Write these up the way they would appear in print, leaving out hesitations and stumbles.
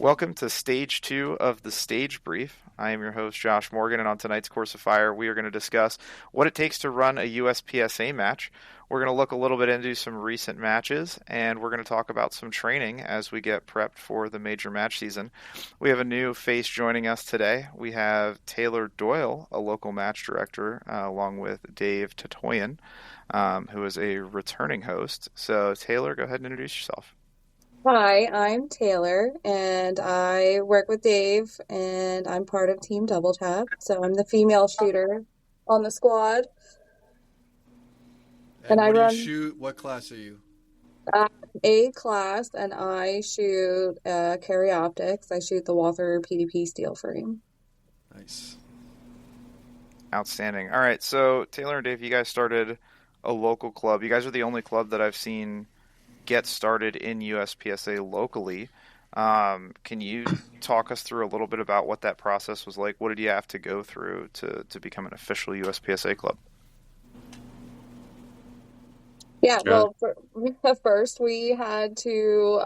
Welcome to stage two of the stage brief. I am your host, Josh Morgan, and on tonight's Course of Fire, we are going to discuss what it takes to run a USPSA match. We're going to look a little bit into some recent matches, and we're going to talk about some training as we get prepped for the major match season. We have a new face joining us today. We have Tayler Doyle, a local match director, along with Dave Tatoyan, who is a returning host. So, Tayler, go ahead and introduce yourself. Hi, I'm Taylor, and I work with Dave, and I'm part of Team Double Tap. So I'm the female shooter on the squad, and And I what do you run shoot? What class are you? uh, A class, and I shoot carry optics. I shoot the Walther PDP steel frame. Nice. Outstanding. All right, so Taylor and Dave, you guys started a local club. You guys are the only club that I've seen get started in USPSA locally. Can you talk us through a little bit about what that process was like? What did you have to go through to become an official USPSA club? Yeah, Yeah. well, first we had to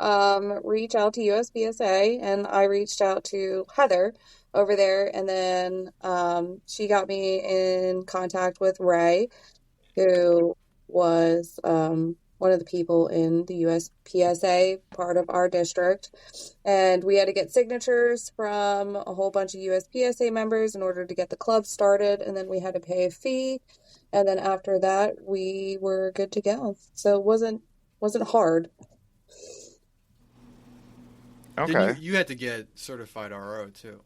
reach out to USPSA, and I reached out to Heather over there, and then she got me in contact with Ray, who was one of the people in the USPSA, part of our district. And we had to get signatures from a whole bunch of USPSA members in order to get the club started. And then we had to pay a fee. And then after that, we were good to go. So it wasn't hard. Then you Okay. you had to get certified RO too.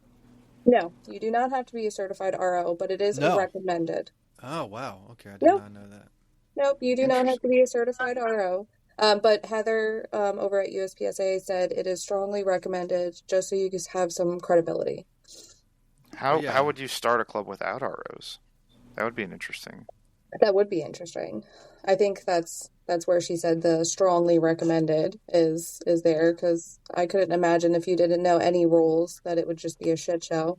No, you do not have to be a certified RO, but it is No. recommended. Oh wow. Okay, I did Nope. not know that. Nope, you do not have to Interesting. be a certified RO. But Heather over at USPSA said it is strongly recommended just so you just have some credibility. Well, How yeah. would you start a club without ROs? That would be an interesting. That would be interesting. I think that's where she said the strongly recommended is there because I couldn't imagine if you didn't know any rules that it would just be a shit show.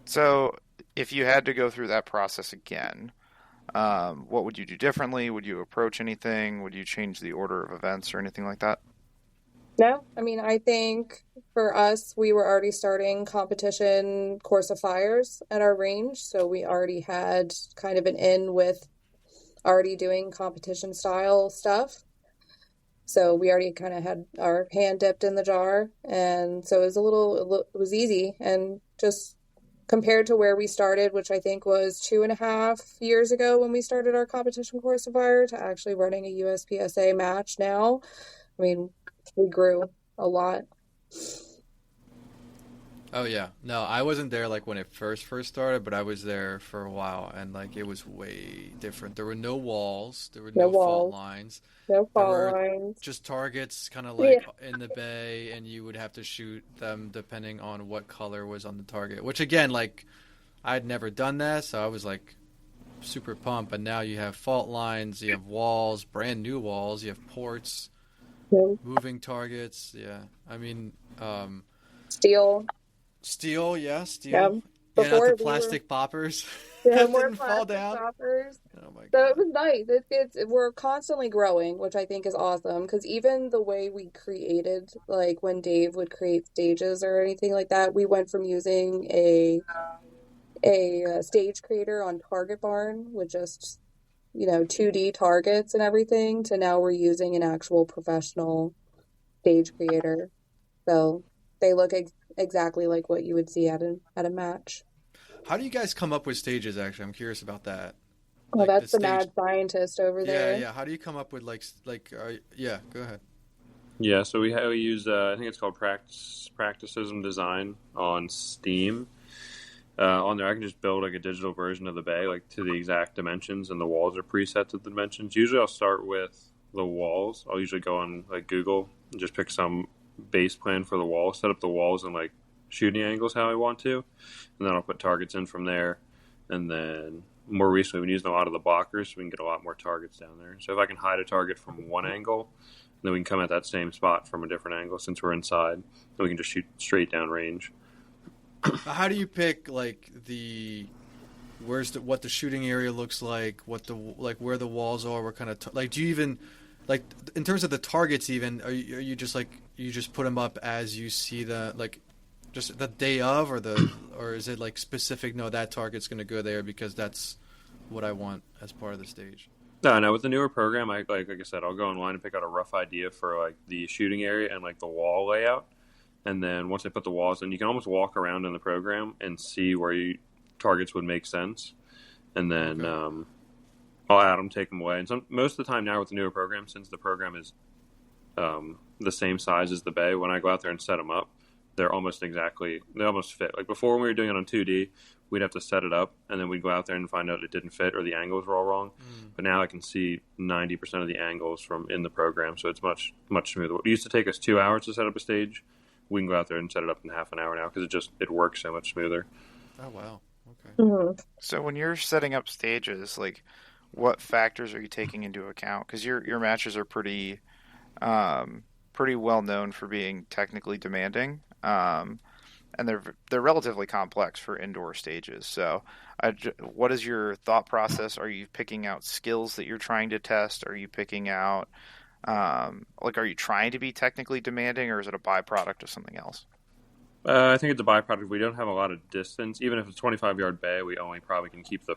So, if you had to go through that process again, what would you do differently? Would you approach anything? Would you change the order of events or anything like that? No, I mean, I think for us, we were already starting competition course of fires at our range, so we already had kind of an in with already doing competition style stuff. So we already kind of had our hand dipped in the jar, and so it was easy, and just compared to where we started, which I think was 2.5 years ago when we started our competition course of fire, to actually running a USPSA match now. I mean, we grew a lot. Oh yeah. No, I wasn't there like when it first started, but I was there for a while, and like it was way different. There were no walls, there were No no fault walls, lines. no There fault were lines. just targets kind of Yeah. like in the bay, and you would have to shoot them depending on what color was on the target. Which again, like I'd never done that, so I was like super pumped. But now you have fault lines, you have walls, brand new walls, you have ports, Yeah. moving targets. Yeah, I mean, Steel. steel. Yeah, Yeah. steel. Yeah, not the Before we were, plastic poppers yeah, that more didn't fall plastic down. toppers. Oh my So it god. was nice. We're constantly growing, which I think is awesome. Because even the way we created, like when Dave would create stages or anything like that, we went from using a stage creator on Target Barn with just 2D targets and everything to now we're using an actual professional stage creator. So they look exactly like what you would see at a match. How do you guys come up with stages? Actually, I'm curious about that. Well, Like the that's the stage. mad scientist over Yeah, there. yeah. How do you come up with yeah, go ahead. Yeah, so we use I think it's called Practicism Design on Steam. On there, I can just build like a digital version of the bay, like to the exact dimensions, and the walls are preset to the dimensions. Usually, I'll start with the walls. I'll usually go on like Google and just pick some base plan for the wall, set up the walls and like shooting angles how I want to, and then I'll put targets in from there. And then more recently, we've been using a lot of the blockers, so we can get a lot more targets down there. So if I can hide a target from one angle, then we can come at that same spot from a different angle since we're inside, and we can just shoot straight down range. How do you pick like what the shooting area looks like, what the like where the walls are, what kind of like do you even like in terms of the targets, even are you just like you just put them up as you see the like just the day of, or is it like specific? No, that target's going to go there because that's what I want as part of the stage. No, no. With the newer program, like I said, I'll go online and pick out a rough idea for like the shooting area and like the wall layout. And then once I put the walls in, you can almost walk around in the program and see where targets would make sense. And then Okay. I'll add them, take them away. And most of the time now with the newer program, since the program is the same size as the bay, when I go out there and set them up, they almost fit. Like before when we were doing it on 2D, we'd have to set it up and then we'd go out there and find out it didn't fit or the angles were all wrong. But now I can see 90% of the angles from in the program, so it's much, much smoother. It used to take us 2 hours to set up a stage. We can go out there and set it up in half an hour now because it works so much smoother. Oh wow. Okay. Mhm. So when you're setting up stages, like what factors are you taking into account? Because your matches are pretty well known for being technically demanding, and they're relatively complex for indoor stages. So, what is your thought process? Are you picking out skills that you're trying to test? Are you picking out like are you trying to be technically demanding, or is it a byproduct of something else? I think it's a byproduct. We don't have a lot of distance. Even if it's a 25-yard bay, we only probably can keep the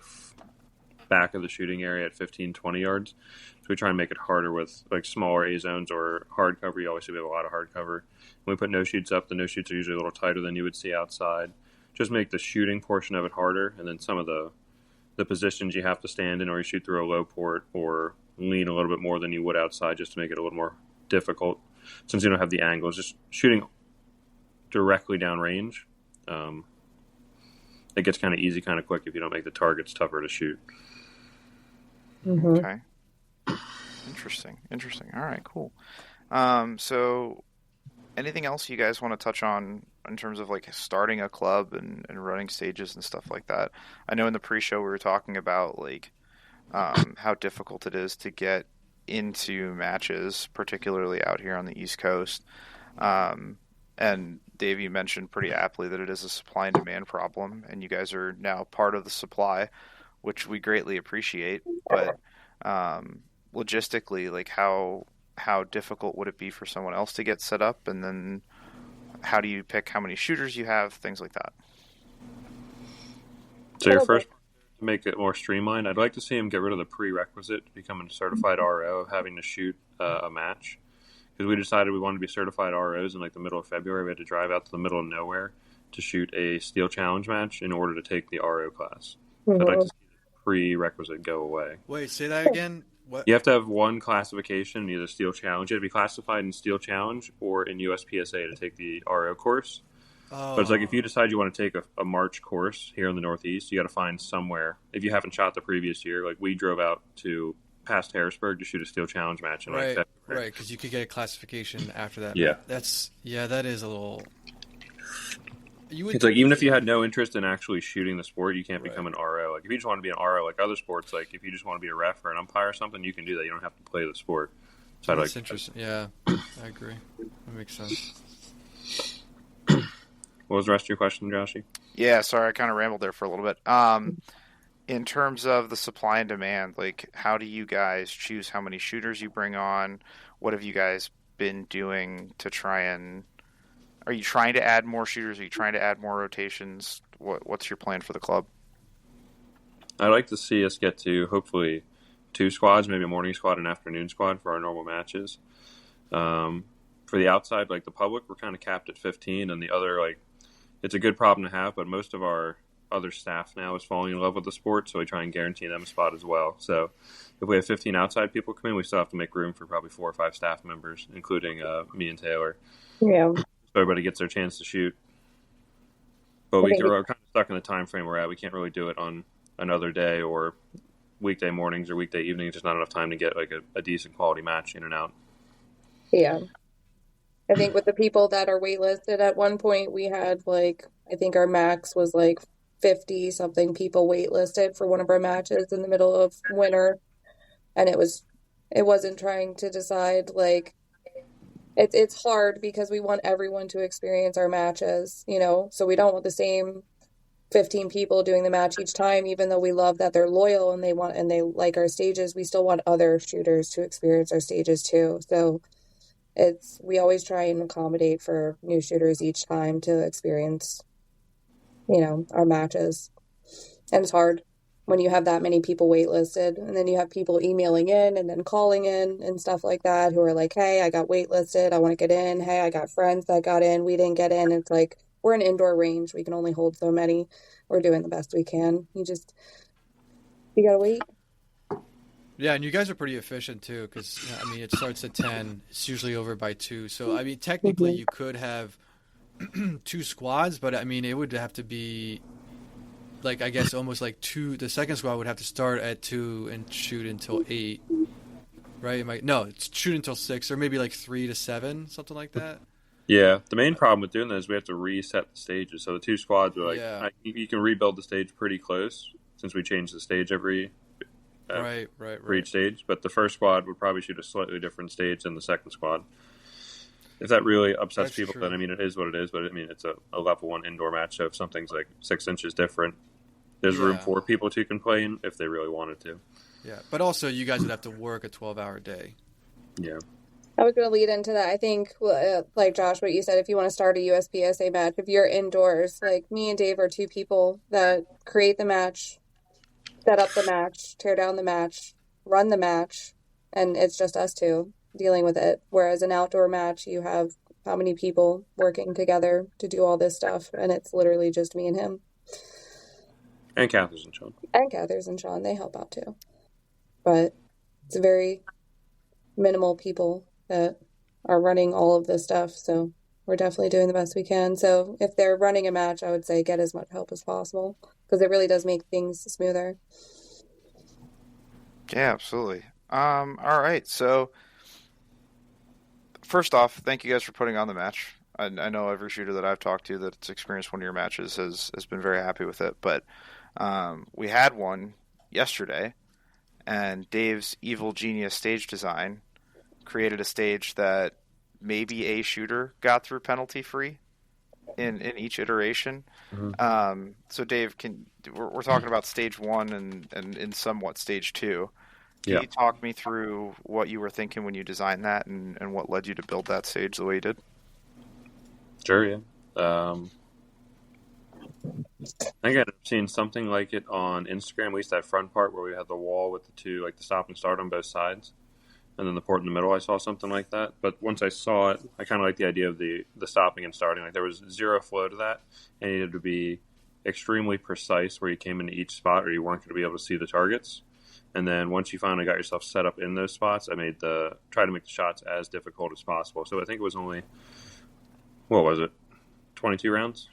back of the shooting area at 15, 20 yards. So we try and make it harder with like smaller A zones or hard cover. You always see we have a lot of hard cover. When we put no shoots up, the no shoots are usually a little tighter than you would see outside. Just make the shooting portion of it harder, and then some of the positions you have to stand in, or you shoot through a low port, or lean a little bit more than you would outside, just to make it a little more difficult. Since you don't have the angles, just shooting directly down range, it gets kind of easy, kind of quick if you don't make the targets tougher to shoot. Mhm. Okay, interesting. All right, cool. So anything else you guys want to touch on in terms of like starting a club and running stages and stuff like that? I know in the pre-show we were talking about like how difficult it is to get into matches, particularly out here on the East Coast. Um, and Dave, you mentioned pretty aptly that it is a supply and demand problem, and you guys are now part of the supply, which we greatly appreciate. But um, logistically, like how difficult would it be for someone else to get set up, and then how do you pick how many shooters you have, things like that? So your first, to make it more streamlined, I'd like to see him get rid of the prerequisite to becoming a certified RO of having to shoot a match. Because we decided we wanted to be certified ROs in like the middle of February. We had to drive out to the middle of nowhere to shoot a steel challenge match in order to take the RO class. So I'd like to Mhm. see the prerequisite go away. Wait, say that again. What? You have to have one classification in either steel challenge. You have to be classified in steel challenge or in USPSA to take the RO course. But it's like if you Oh, decide you want to take a March course here in the Northeast, you got to find somewhere. If you haven't shot the previous year, like we drove out to past Harrisburg to shoot a steel challenge match in like right, February. right. Because you could get a classification after that. Yeah. That's yeah. That is a little. You would It's like even if you had no interest in actually shooting the sport, you can't right. become an RO. Like if you just want to be an RO, like other sports, like if you just want to be a ref or an umpire or something, you can do that. You don't have to play the sport. So I'd That's like. interesting. Yeah, I agree. That makes sense. What was the rest of your question, Joshy? Yeah, sorry, I kind of rambled there for a little bit. In terms of the supply and demand, like how do you guys choose how many shooters you bring on? What have you guys been doing to try and are you trying to add more shooters? Are you trying to add more rotations? What's your plan for the club? I'd like to see us get to hopefully 2 squads, maybe a morning squad and afternoon squad for our normal matches. For the outside, like the public, we're kind of capped at 15, and the other like it's a good problem to have, but most of our other staff now is falling in love with the sport, so we try and guarantee them a spot as well. So if we have 15 outside people come in, we still have to make room for probably 4 or 5 staff members, including me and Taylor. Yeah. So everybody gets their chance to shoot. But I think we're kind of stuck in the time frame we're at. We can't really do it on another day or weekday mornings or weekday evenings. Just not enough time to get like a decent quality match in and out. yeah. I think with the people that are waitlisted at one point we had like I think our max was like 50 something people waitlisted for one of our matches in the middle of winter, and it wasn't trying to decide like it's hard because we want everyone to experience our matches, so we don't want the same 15 people doing the match each time, even though we love that they're loyal and they like our stages, we still want other shooters to experience our stages too. So we always try and accommodate for new shooters each time to experience, our matches. And it's hard when you have that many people waitlisted, and then you have people emailing in and then calling in and stuff like that who are like, hey, I got waitlisted, I want to get in. Hey, I got friends that got in, we didn't get in. It's like, we're an indoor range, we can only hold so many. We're doing the best we can. You gotta wait. Yeah, and you guys are pretty efficient too, because it starts at 10. It's usually over by 2. So technically, you could have 2 squads, but it would have to be like, I guess, almost like 2. The second squad would have to start at 2 and shoot until 8, right? No, it's shoot until 6, or maybe like 3 to 7, something like that. Yeah, the main problem with doing that is we have to reset the stages. So the 2 squads are like, you can rebuild the stage pretty close since we change the stage every. Right. For each stage, but the first squad would probably shoot a slightly different stage than the second squad. If that really upsets people, true. then it is what it is. But it's a level 1 indoor match, so if something's like 6 inches different, there's room for people to complain if they really wanted to. Yeah, but also you guys would have to work a 12-hour day. Yeah. I was going to lead into that. I think, like Josh, what you said, if you want to start a USPSA match, if you're indoors, like me and Dave are 2 people that create the match, set up the match, tear down the match, run the match, and it's just us 2 dealing with it. Whereas an outdoor match, you have how many people working together to do all this stuff, and it's literally just me and him. And Cathers and Sean. And Cathers and Sean, they help out too. But it's very minimal people that are running all of this stuff, so we're definitely doing the best we can. So if they're running a match, I would say get as much help as possible, because it really does make things smoother. Yeah, absolutely. All right. So first off, thank you guys for putting on the match. I know every shooter that I've talked to that's experienced one of your matches has been very happy with it. But we had one yesterday, and Dave's evil genius stage design created a stage that maybe a shooter got through penalty free in each iteration. Mm-hmm. So Dave, we're talking about stage 1 and in somewhat stage 2. Can you talk me through what you were thinking when you designed that and what led you to build that stage the way you did? Sure, yeah. I think I've seen something like it on Instagram, at least that front part where we had the wall with the 2, like the stop and start on both sides, and then the port in the middle. I saw something like that. But once I saw it, I kind of liked the idea of the stopping and starting. Like there was zero flow to that, and it needed to be extremely precise where you came into each spot or you weren't going to be able to see the targets. And then once you finally got yourself set up in those spots, I tried to make the shots as difficult as possible. So I think it was only, 22 rounds?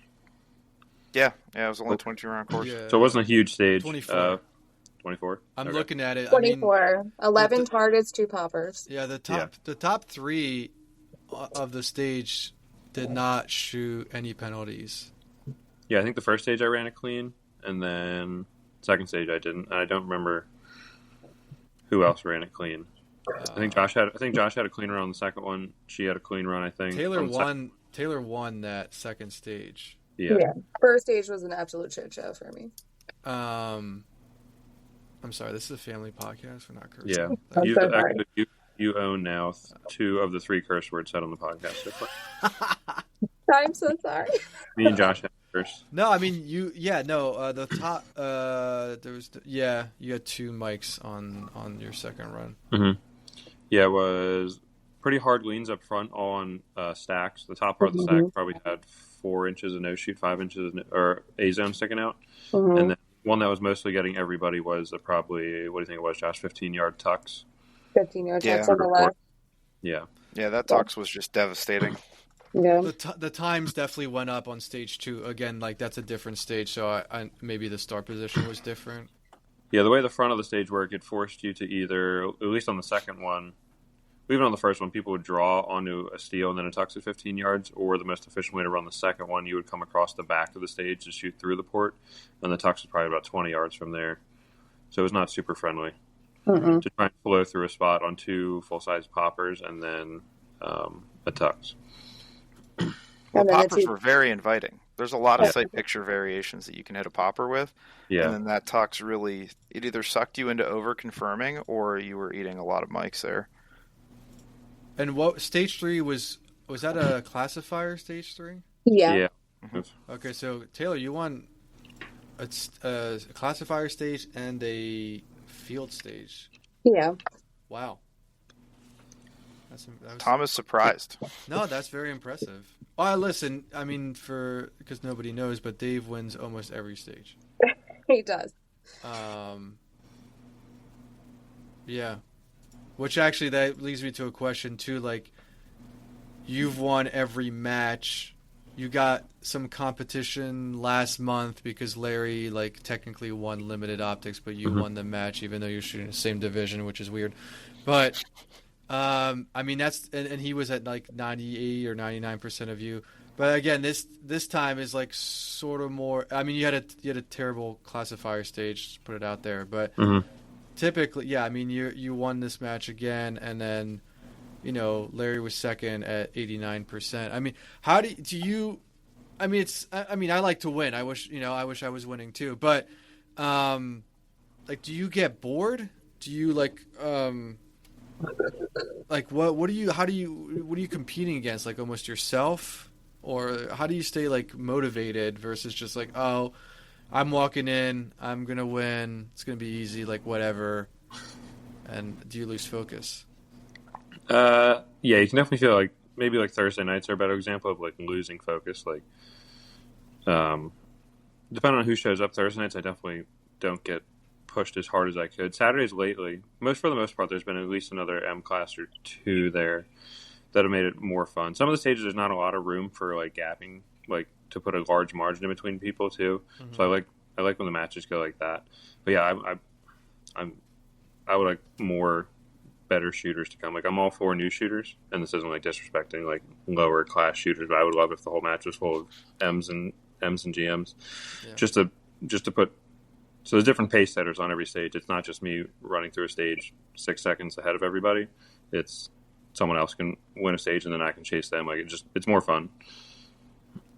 Yeah, it was only a 22-round course. Yeah. So it wasn't a huge stage. 24. 24? I'm looking at it. 24. 11 targets, 2 poppers. Yeah, the top 3 of the stage did not shoot any penalties. Yeah, I think the first stage I ran it clean, and then second stage I didn't. I don't remember who else ran it clean. I think Josh had a clean run on the second one. She had a clean run, I think. Taylor won that second stage. Yeah. First stage was an absolute shit show for me. I'm sorry, this is a family podcast. We're not cursing. Yeah. I'm so sorry. You own now 2 of the 3 curse words said on the podcast. I'm so sorry. Me and Josh had curse. No, the top, you had 2 mics on your second run. Mm-hmm. Yeah, it was pretty hard leans up front on stacks. The top part of the stack probably had 4 inches of no shoot, 5 inches or A zone sticking out. Mm-hmm. And then one that was mostly getting everybody was probably, what do you think it was, Josh? 15-yard tucks. 15-yard tucks on the left. Yeah. Yeah, that tux was just devastating. Yeah. The times definitely went up on stage 2. Again, like that's a different stage, so I maybe the start position was different. Yeah, the way the front of the stage worked, it forced you to either, at least on the second one, even on the first one, people would draw onto a steel and then a tux at 15 yards, or the most efficient way to run the second one, you would come across the back of the stage to shoot through the port, and the tux was probably about 20 yards from there. So it was not super friendly. Mm-mm. To try and flow through a spot on 2 full-size poppers and then a tux. Well, poppers were very inviting. There's a lot of sight picture variations that you can hit a popper with, and Yeah. then that tux really it either sucked you into over confirming or you were eating a lot of mics there. And what stage 3 was that a classifier stage 3? Yeah. Yeah. Mhm. Okay, so Taylor, you won a classifier stage and a field stage. Yeah. Wow. Tom is surprised. No, that's very impressive. Oh, listen, I mean, because nobody knows, but Dave wins almost every stage. He does. Yeah. Which actually, that leads me to a question too. Like, you've won every match. You got some competition last month because Larry, like, technically won limited optics, but you won the match even though you're shooting the same division, which is weird. But I mean, that's and he was at like 98 or 99% of you. But again, this time is like sort of more. I mean, you had a terrible classifier stage, just put it out there. But typically, yeah, I mean, you won this match again, and then Larry was second at 89%. I mean, how do you? I mean, I like to win. I wish I was winning too. But like, do you get bored? Do you what are you competing against? Like almost yourself, or how do you stay like motivated versus just like, oh, I'm walking in, I'm gonna win, it's gonna be easy, like whatever, and do you lose focus? Yeah, you can definitely feel like maybe like Thursday nights are a better example of like losing focus. Like, depending on who shows up Thursday nights, I definitely don't get pushed as hard as I could. Saturdays lately, for the most part, there's been at least another M class or two there that have made it more fun. Some of the stages there's not a lot of room for like gapping, like to put a large margin in between people too. So I like when the matches go like that. But yeah, I would like more better shooters to come. Like I'm all for new shooters, and this isn't like disrespecting like lower class shooters, but I would love if the whole match was full of M's and GMs, just to put. So there's different pace setters on every stage. It's not just me running through a stage 6 seconds ahead of everybody. It's someone else can win a stage and then I can chase them. Like it's more fun.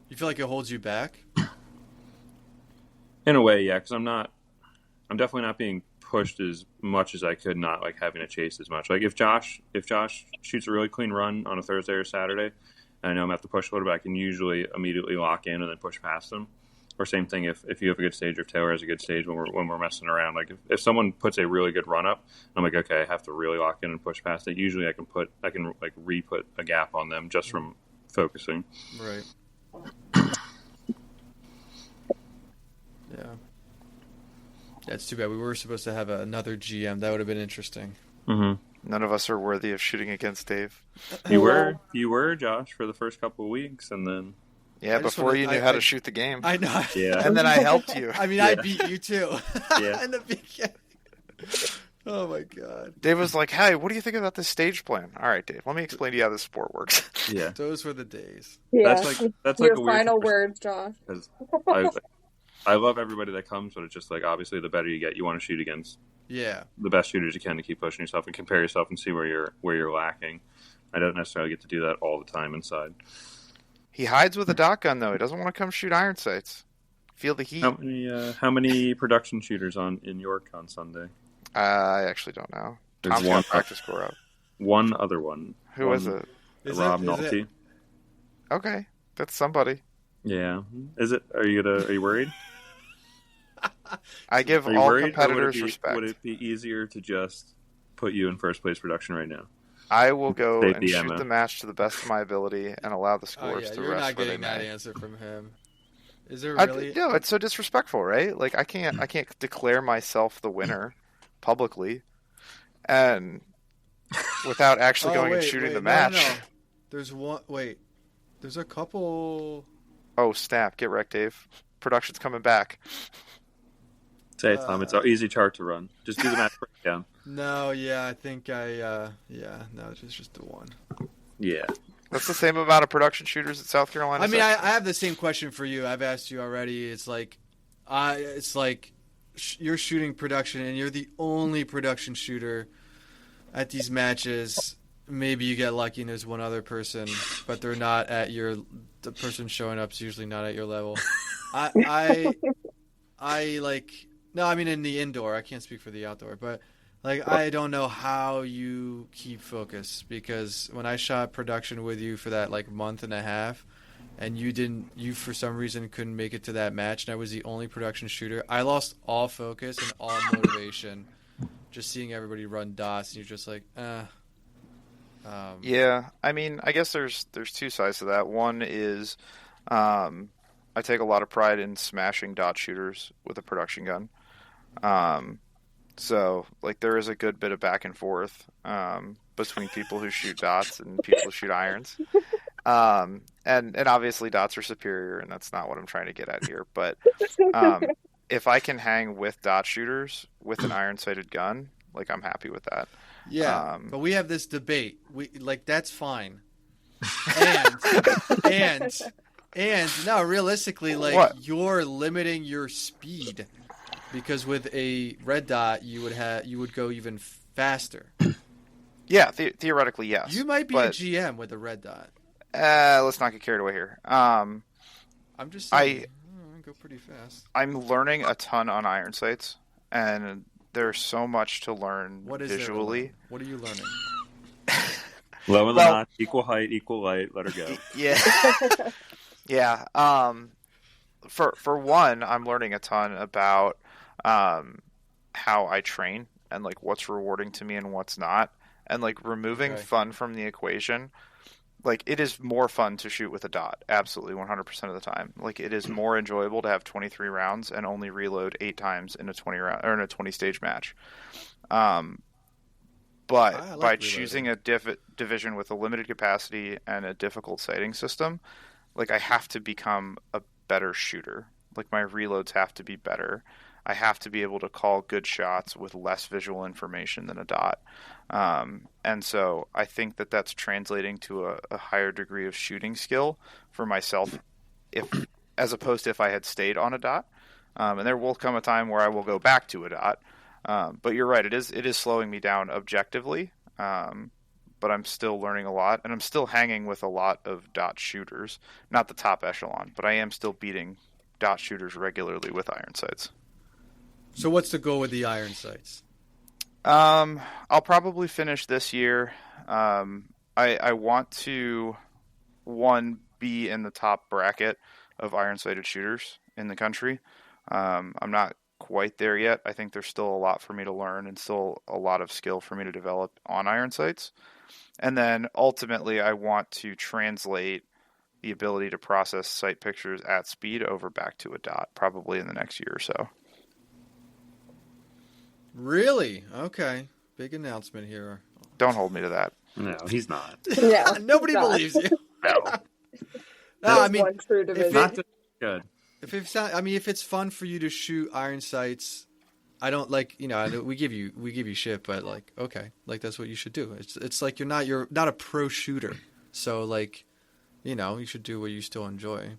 You feel like it holds you back? In a way, yeah, because I'm definitely not being pushed as much as I could, not like having to chase as much. Like if Josh shoots a really clean run on a Thursday or Saturday, and I know I'm gonna have to push a little bit, I can usually immediately lock in and then push past them. Or same thing if you have a good stage or if Taylor has a good stage when we're messing around. Like if someone puts a really good run up, I'm like, okay, I have to really lock in and push past it. Usually I can like re-put a gap on them just from focusing. Right. Yeah. That's too bad. We were supposed to have another GM. That would have been interesting. Mm-hmm. None of us are worthy of shooting against Dave. You were Josh for the first couple of weeks, and then. Yeah, before you knew how to shoot the game. I know. Yeah. And then I helped you. I mean, I beat you too. Yeah. In the beginning. Oh my god. Dave was like, "Hey, what do you think about this stage plan?" All right, Dave, let me explain to you how this sport works. Yeah. Those were the days. Yeah. That's your like a weird final words, Josh. Because I love everybody that comes, but it's just like obviously the better you get, you want to shoot against the best shooters you can to keep pushing yourself and compare yourself and see where you're lacking. I don't necessarily get to do that all the time inside. He hides with a dot gun, though. He doesn't want to come shoot iron sights. Feel the heat. How many production shooters in York on Sunday? I actually don't know. There's Tom's got practice score up. One other one. Who is it? Rob Nolte. Okay, that's somebody. Yeah. Is it? Are you worried? I give all competitors respect. Would it be easier to just put you in first place production right now? I will go State and shoot MO. the match to the best of my ability and allow the scores to you're rest not where they getting that may. answer from him. Is there really? No, it's so disrespectful, right? Like I can't declare myself the winner publicly, and without actually going and shooting the match. No. There's one. Wait, there's a couple. Oh snap! Get wrecked, Dave. Production's coming back. Say it, Tom. It's an easy chart to run. Just do the match breakdown. No, yeah, I think no, it's just the one. Yeah. That's the same amount of production shooters at South Carolina. I mean, I have the same question for you. I've asked you already. It's like, you're shooting production, and you're the only production shooter at these matches. Maybe you get lucky and there's one other person, but they're not at your the person showing up is usually not at your level. I like no, I mean in the indoor. I can't speak for the outdoor, but like I don't know how you keep focus because when I shot production with you for that like month and a half, and you for some reason couldn't make it to that match, and I was the only production shooter. I lost all focus and all motivation, just seeing everybody run dots, and you're just like, Yeah, I mean, I guess there's two sides to that. One is, I take a lot of pride in smashing dot shooters with a production gun. Um, so like there is a good bit of back and forth between people who shoot dots and people who shoot irons. And obviously dots are superior, and that's not what I'm trying to get at here. But um, if I can hang with dot shooters with an iron sighted gun, like I'm happy with that. yeah. But we have this debate. We like that's fine, and and no, realistically, like What? you're limiting your speed because with a red dot you would go even faster. Yeah, theoretically, yes. You might be a but GM with a red dot. let's not get carried away here. I'm just saying, I go pretty fast. I'm learning a ton on iron sights, and there's so much to learn What is there to visually. learn? What are you learning? Low in the Well- notch, equal height, equal light. Let her go. Yeah, yeah. For one, I'm learning a ton about how I train and like what's rewarding to me and what's not, and like removing Okay. fun from the equation. Like it is more fun to shoot with a dot, absolutely 100% of the time. Like it is more enjoyable to have 23 rounds and only reload 8 times in a 20 round or in a 20 stage match. But I like by reloading. choosing a division with a limited capacity and a difficult sighting system, like I have to become a better shooter. Like my reloads have to be better. I have to be able to call good shots with less visual information than a dot. And so I think that that's translating to a higher degree of shooting skill for myself, if as opposed to if I had stayed on a dot. And there will come a time where I will go back to a dot. But you're right, it is slowing me down objectively. But I'm still learning a lot, and I'm still hanging with a lot of dot shooters. Not the top echelon, but I am still beating dot shooters regularly with iron sights. So what's the goal with the iron sights? I'll probably finish this year. I want to be in the top bracket of iron sighted shooters in the country. I'm not quite there yet. I think there's still a lot for me to learn and still a lot of skill for me to develop on iron sights. And then ultimately, I want to translate the ability to process sight pictures at speed over back to a dot, probably in the next year or so. Really? Okay. Big announcement here. Don't hold me to that. No, he's not. Yeah. Nobody God. believes you. No, No, I There's mean, one true division. not just good. if it's fun for you to shoot iron sights, I don't like, I know we give you shit, but like, okay, like that's what you should do. It's like you're not a pro shooter, so like, you should do what you still enjoy.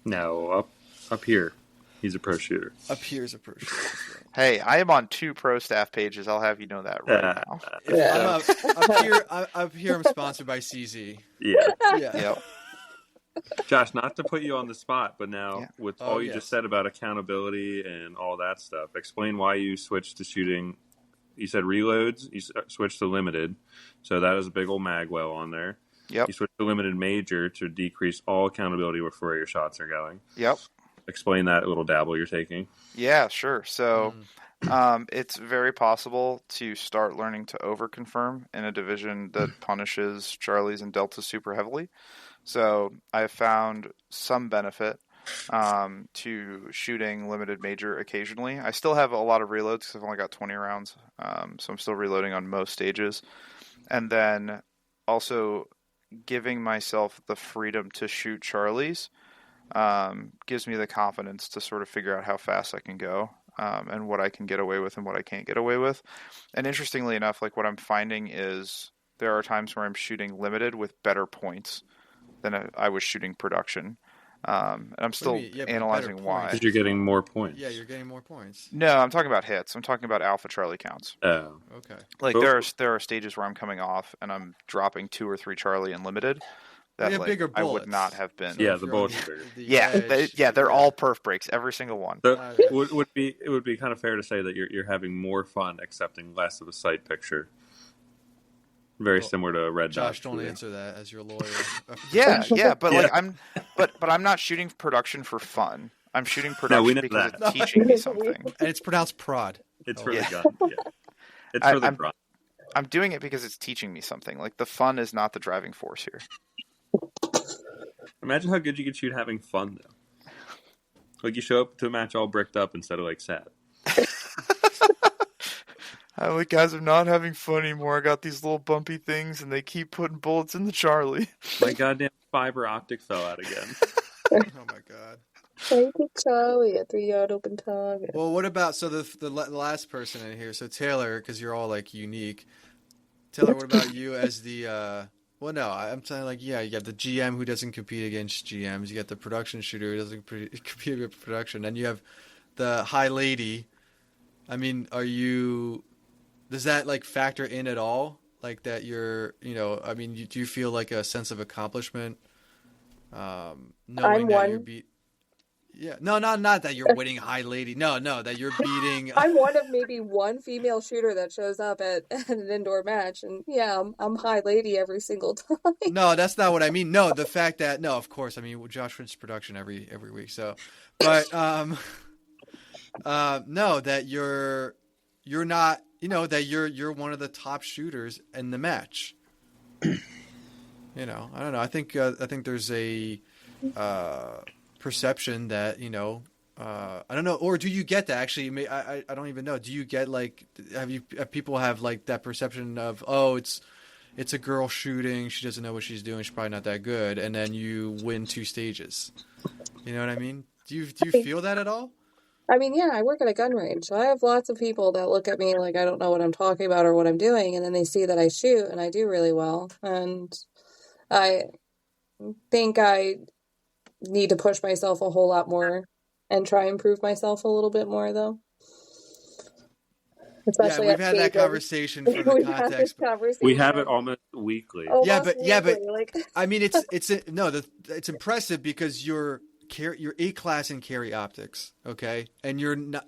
No, up here, he's a pro shooter. Up here's a pro shooter. Hey, I am on 2 pro staff pages. I'll have you know that right now. Yeah. Up here, I'm sponsored by CZ. Yeah, Yeah. Yep. Josh, not to put you on the spot, but now Yeah. with Oh, all you yes. just said about accountability and all that stuff, explain why you switched to shooting. You said reloads. You switched to limited, so that is a big old magwell on there. Yep. You switched to limited major to decrease all accountability with where your shots are going. Yep. Explain that little dabble you're taking. Yeah, sure. So it's very possible to start learning to overconfirm in a division that punishes Charlies and Deltas super heavily. So I've found some benefit to shooting limited major occasionally. I still have a lot of reloads because I've only got 20 rounds, so I'm still reloading on most stages. And then also giving myself the freedom to shoot Charlies gives me the confidence to sort of figure out how fast I can go and what I can get away with and what I can't get away with. And interestingly enough, like what I'm finding is there are times where I'm shooting limited with better points than I was shooting production. And I'm still Yeah, but analyzing better why. points. Because you're getting more points. Yeah, you're getting more points. No, I'm talking about hits. I'm talking about Alpha Charlie counts. Oh, Okay. Like Cool. there are stages where I'm coming off and I'm dropping 2 or 3 Charlie in limited that have like bigger I would bullets. not have been. So Yeah, if the you're on bullets are bigger. the Yeah, edge, they're all perf breaks, every single one. So Okay. it would be kind of fair to say that you're having more fun accepting less of a sight picture. Very Well, similar to a red dot Josh, don't shooting. answer that as your lawyer. Yeah, but Yeah. like but I'm not shooting production for fun. I'm shooting No, we production know because that. it's teaching me something. And it's pronounced prod. It's Oh, for the Yeah. gun. Yeah. It's for the I'm grunt. I'm doing it because it's teaching me something. Like the fun is not the driving force here. Imagine how good you could shoot having fun though. Like you show up to a match all bricked up instead of like sad. I'm like, guys, I'm not having fun anymore. I got these little bumpy things, and they keep putting bullets in the Charlie. My goddamn fiber optic fell out again. Oh my god. Thank you, Charlie. A 3-yard open target. Well, what about the last person in here? So Taylor, because you're all like unique. Taylor, what about you as the? Well, no, I'm saying like yeah, you got the GM who doesn't compete against GMs. You got the production shooter who doesn't compete with production, and you have the high lady. I mean, are you? Does that like factor in at all? Like that you're, I mean, do you feel like a sense of accomplishment, knowing that you're beat? Yeah, no, not that you're winning high lady. No, that you're beating. I'm one of maybe one female shooter that shows up at an indoor match, and yeah, I'm high lady every single time. No, that's not what I mean. No, the fact that no, of course, I mean Josh wins production every week. So, but no, that you're not. That you're one of the top shooters in the match. I don't know. I think there's a perception that I don't know, or do you get that actually? I don't even know. Do you get like have people have like that perception of it's a girl shooting, she doesn't know what she's doing, she's probably not that good, and then you win 2 stages. You know what I mean? Do you feel that at all? I mean, yeah, I work at a gun range, so I have lots of people that look at me like I don't know what I'm talking about or what I'm doing, and then they see that I shoot and I do really well. And I think I need to push myself a whole lot more and try and prove myself a little bit more, though. Especially we've had that conversation for the We've had context. this conversation. We have it almost weekly. Almost Yeah, but weekly, like... I mean, it's impressive because you're A class in carry optics, okay, and you're not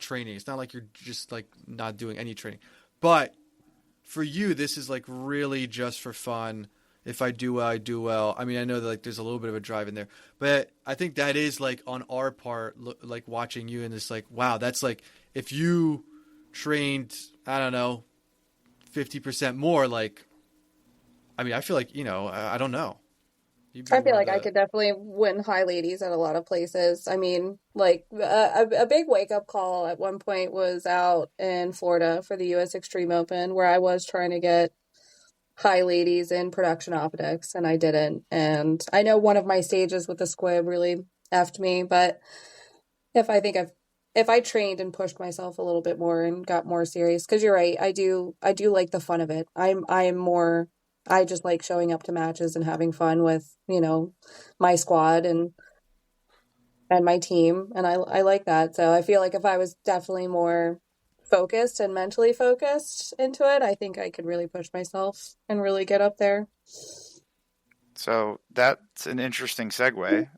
training. It's not like you're just like not doing any training, but for you, this is like really just for fun. If I do well, I do well. I mean, I know that like there's a little bit of a drive in there, but I think that is like on our part, like watching you and it's like, wow, that's like if you trained, I don't know, 50% more. Like, I mean, I feel like I don't know. I feel like I could definitely win high ladies at a lot of places. I mean, like a big wake up call at one point was out in Florida for the US Extreme Open, where I was trying to get high ladies in production optics and I didn't. And I know one of my stages with the squib really effed me, but if I trained and pushed myself a little bit more and got more serious, because you're right, I do like the fun of it. I just like showing up to matches and having fun with, my squad and my team. And I like that. So I feel like if I was definitely more focused and mentally focused into it, I think I could really push myself and really get up there. So that's an interesting segue.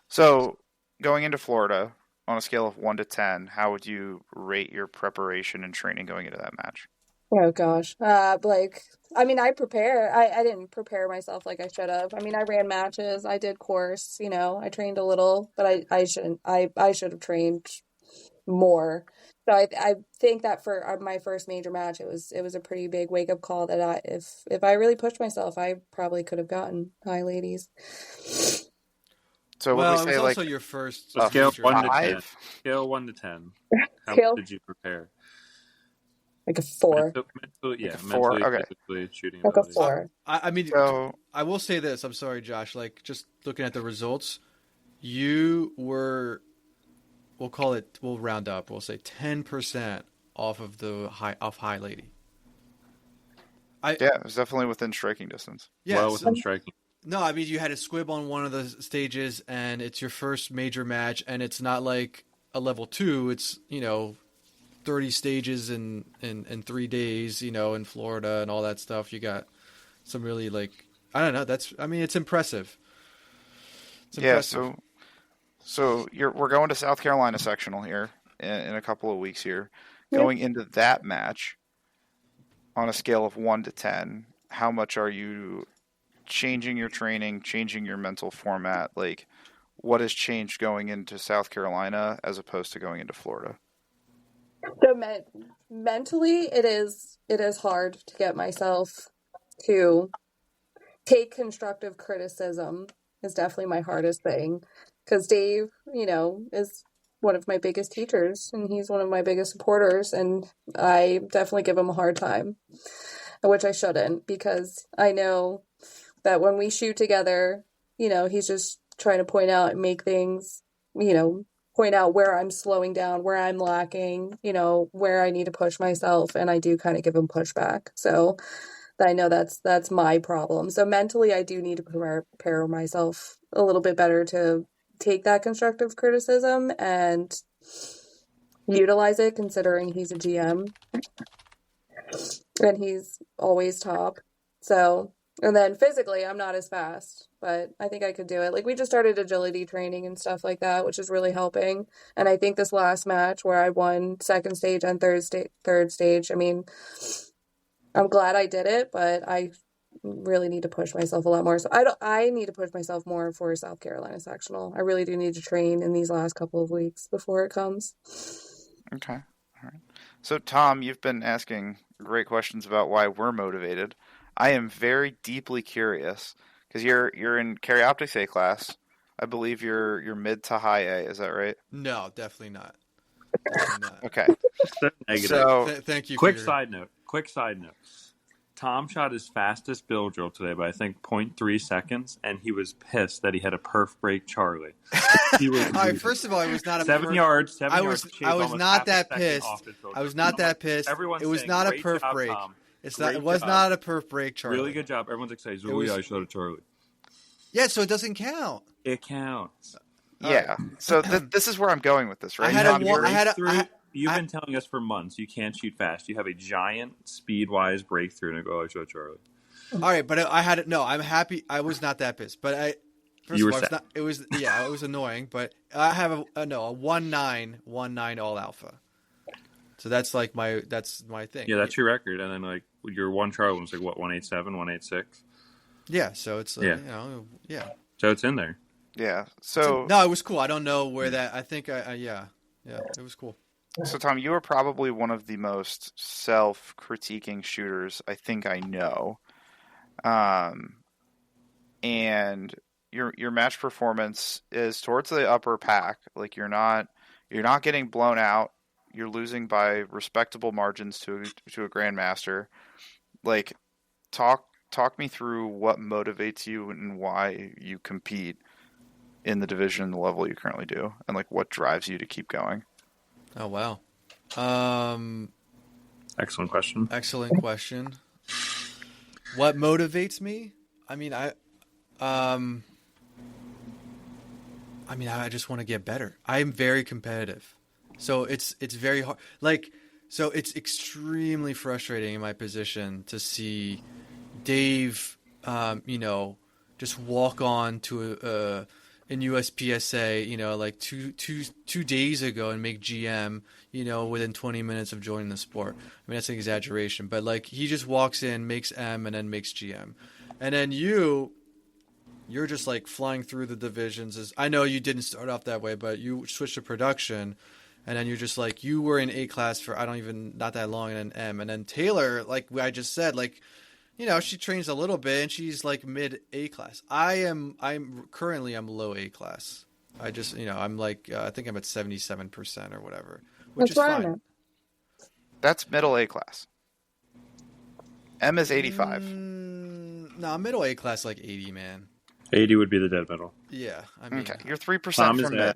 So going into Florida, on a scale of 1 to 10, how would you rate your preparation and training going into that match? Oh gosh. I mean, I didn't prepare myself like I should have. I mean, I ran matches, I did course, I trained a little, but I should have trained more. So I think that for my first major match, it was a pretty big wake up call that if I really pushed myself, I probably could have gotten high ladies. So well, would we say it was like also your first scale major 1 to 10. 5? Scale 1 to 10. How Scale? did you prepare? Like a 4. Mentally, Like a 4? mentally, Okay. physically, shooting Like a ability. 4. I mean, So I will say this. I'm sorry, Josh. Like, just looking at the results, you were, we'll round up. We'll say 10% off of high lady. yeah, it was definitely within striking distance. Yeah. Well within striking. No, I mean, you had a squib on one of the stages, and it's your first major match, and it's not like a level 2. It's 30 stages in 3 days, in Florida and all that stuff. You got some really like I don't know. It's impressive. It's Yeah, impressive. so we're going to South Carolina sectional here in a couple of weeks here. Yep. Going into that match on a scale of 1 to 10, how much are you changing your training, changing your mental format? Like, what has changed going into South Carolina as opposed to going into Florida? So mentally, it is hard to get myself to take constructive criticism. Is definitely my hardest thing, because Dave, is one of my biggest teachers, and he's one of my biggest supporters, and I definitely give him a hard time, which I shouldn't, because I know that when we shoot together, he's just trying to point out and make things, point out where I'm slowing down, where I'm lacking, where I need to push myself. And I do kind of give him pushback. So I know that's my problem. So mentally, I do need to prepare myself a little bit better to take that constructive criticism and utilize it, considering he's a GM and he's always top. So, and then physically, I'm not as fast, but I think I could do it. Like, we just started agility training and stuff like that, which is really helping. And I think this last match where I won second stage and third stage, I mean, I'm glad I did it, but I really need to push myself a lot more. So I need to push myself more for South Carolina sectional. I really do need to train in these last couple of weeks before it comes. Okay. All right. So, Tom, you've been asking great questions about why we're motivated. I am very deeply curious because you're in Optics A class. I believe you're mid to high A. Is that right? No, definitely not. Definitely not. Okay. So negative. So, Thank you. Quick side note. Tom shot his fastest bill drill today by I think 0.3 seconds, and he was pissed that he had a perf break Charlie. He was all right. First of all, it was not a 7 yards. 7 I yards. was chase I was almost not half a that second pissed. off his bill I was drill. not that pissed. Everyone's It was saying, not a "Great perf job, break. Tom. It Great was job." not a perf break, Charlie. Really good job. Everyone's excited. It was- I showed it Charlie. Yeah, so it doesn't count. It counts. yeah. So this is where I'm going with this, right? I had Tom, a you're- one. I had a. You've been telling us for months you can't shoot fast. You have a giant speed-wise breakthrough, and I go, I showed Charlie. All right, but I had it. No, I'm happy. I was not that pissed, but I. First You of were all, sad. it was annoying, but I have a 1.9 all alpha. So that's like my thing. Yeah, that's your record. And then like your one Charlie was like what 187, 186. Yeah, so it's like, Yeah. yeah. So it's in there. yeah. So No, it was cool. I don't know where that. I think yeah, it was cool. So, Tom, you are probably one of the most self-critiquing shooters I think I know. And your match performance is towards the upper pack. Like you're not getting blown out. You're losing by respectable margins to a grandmaster. Like talk me through what motivates you and why you compete in the division and the level you currently do, and like what drives you to keep going. Oh wow. Excellent question. Excellent question. What motivates me? I mean, I just want to get better. I am very competitive, so it's very hard. Like, so it's extremely frustrating in my position to see Dave, just walk on to in USPSA, like two days ago and make GM, within 20 minutes of joining the sport. I mean, that's an exaggeration, but like he just walks in, makes M, and then makes GM. And then you're just like flying through the divisions. I know you didn't start off that way, but you switched to production, and then you're just like, you were in A class for not that long, and then M. And then Tayler, like I just said, like, she trains a little bit, and she's like mid A class. I'm currently low A class. I just, I'm like, I think I'm at 77% or whatever, which That's is where I'm fine. at. That's middle A class. M is 85. No, middle A class like 80, man. 80 would be the dead middle. Yeah, I mean, Okay, you're 3% Tom is from mid.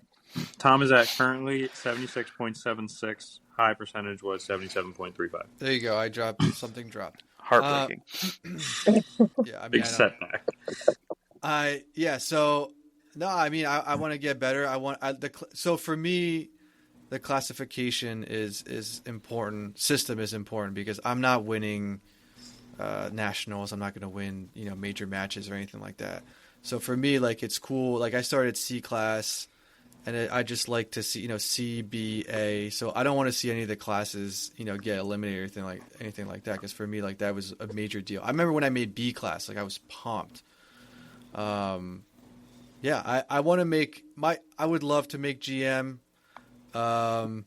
Tom is at currently 76.76. High percentage was 77.35. there you go. Something dropped. Heartbreaking. Yeah, I mean, Big I know. setback. So no, I mean, I want to get better. So for me, the classification is important. System is important because I'm not winning nationals. I'm not going to win, major matches or anything like that. So for me, like, it's cool. Like, I started C class, and I just like to see, C, B, A. So I don't want to see any of the classes, get eliminated or anything like that. Because for me, like, that was a major deal. I remember when I made B class, like, I was pumped. Yeah, I want to make I would love to make GM. I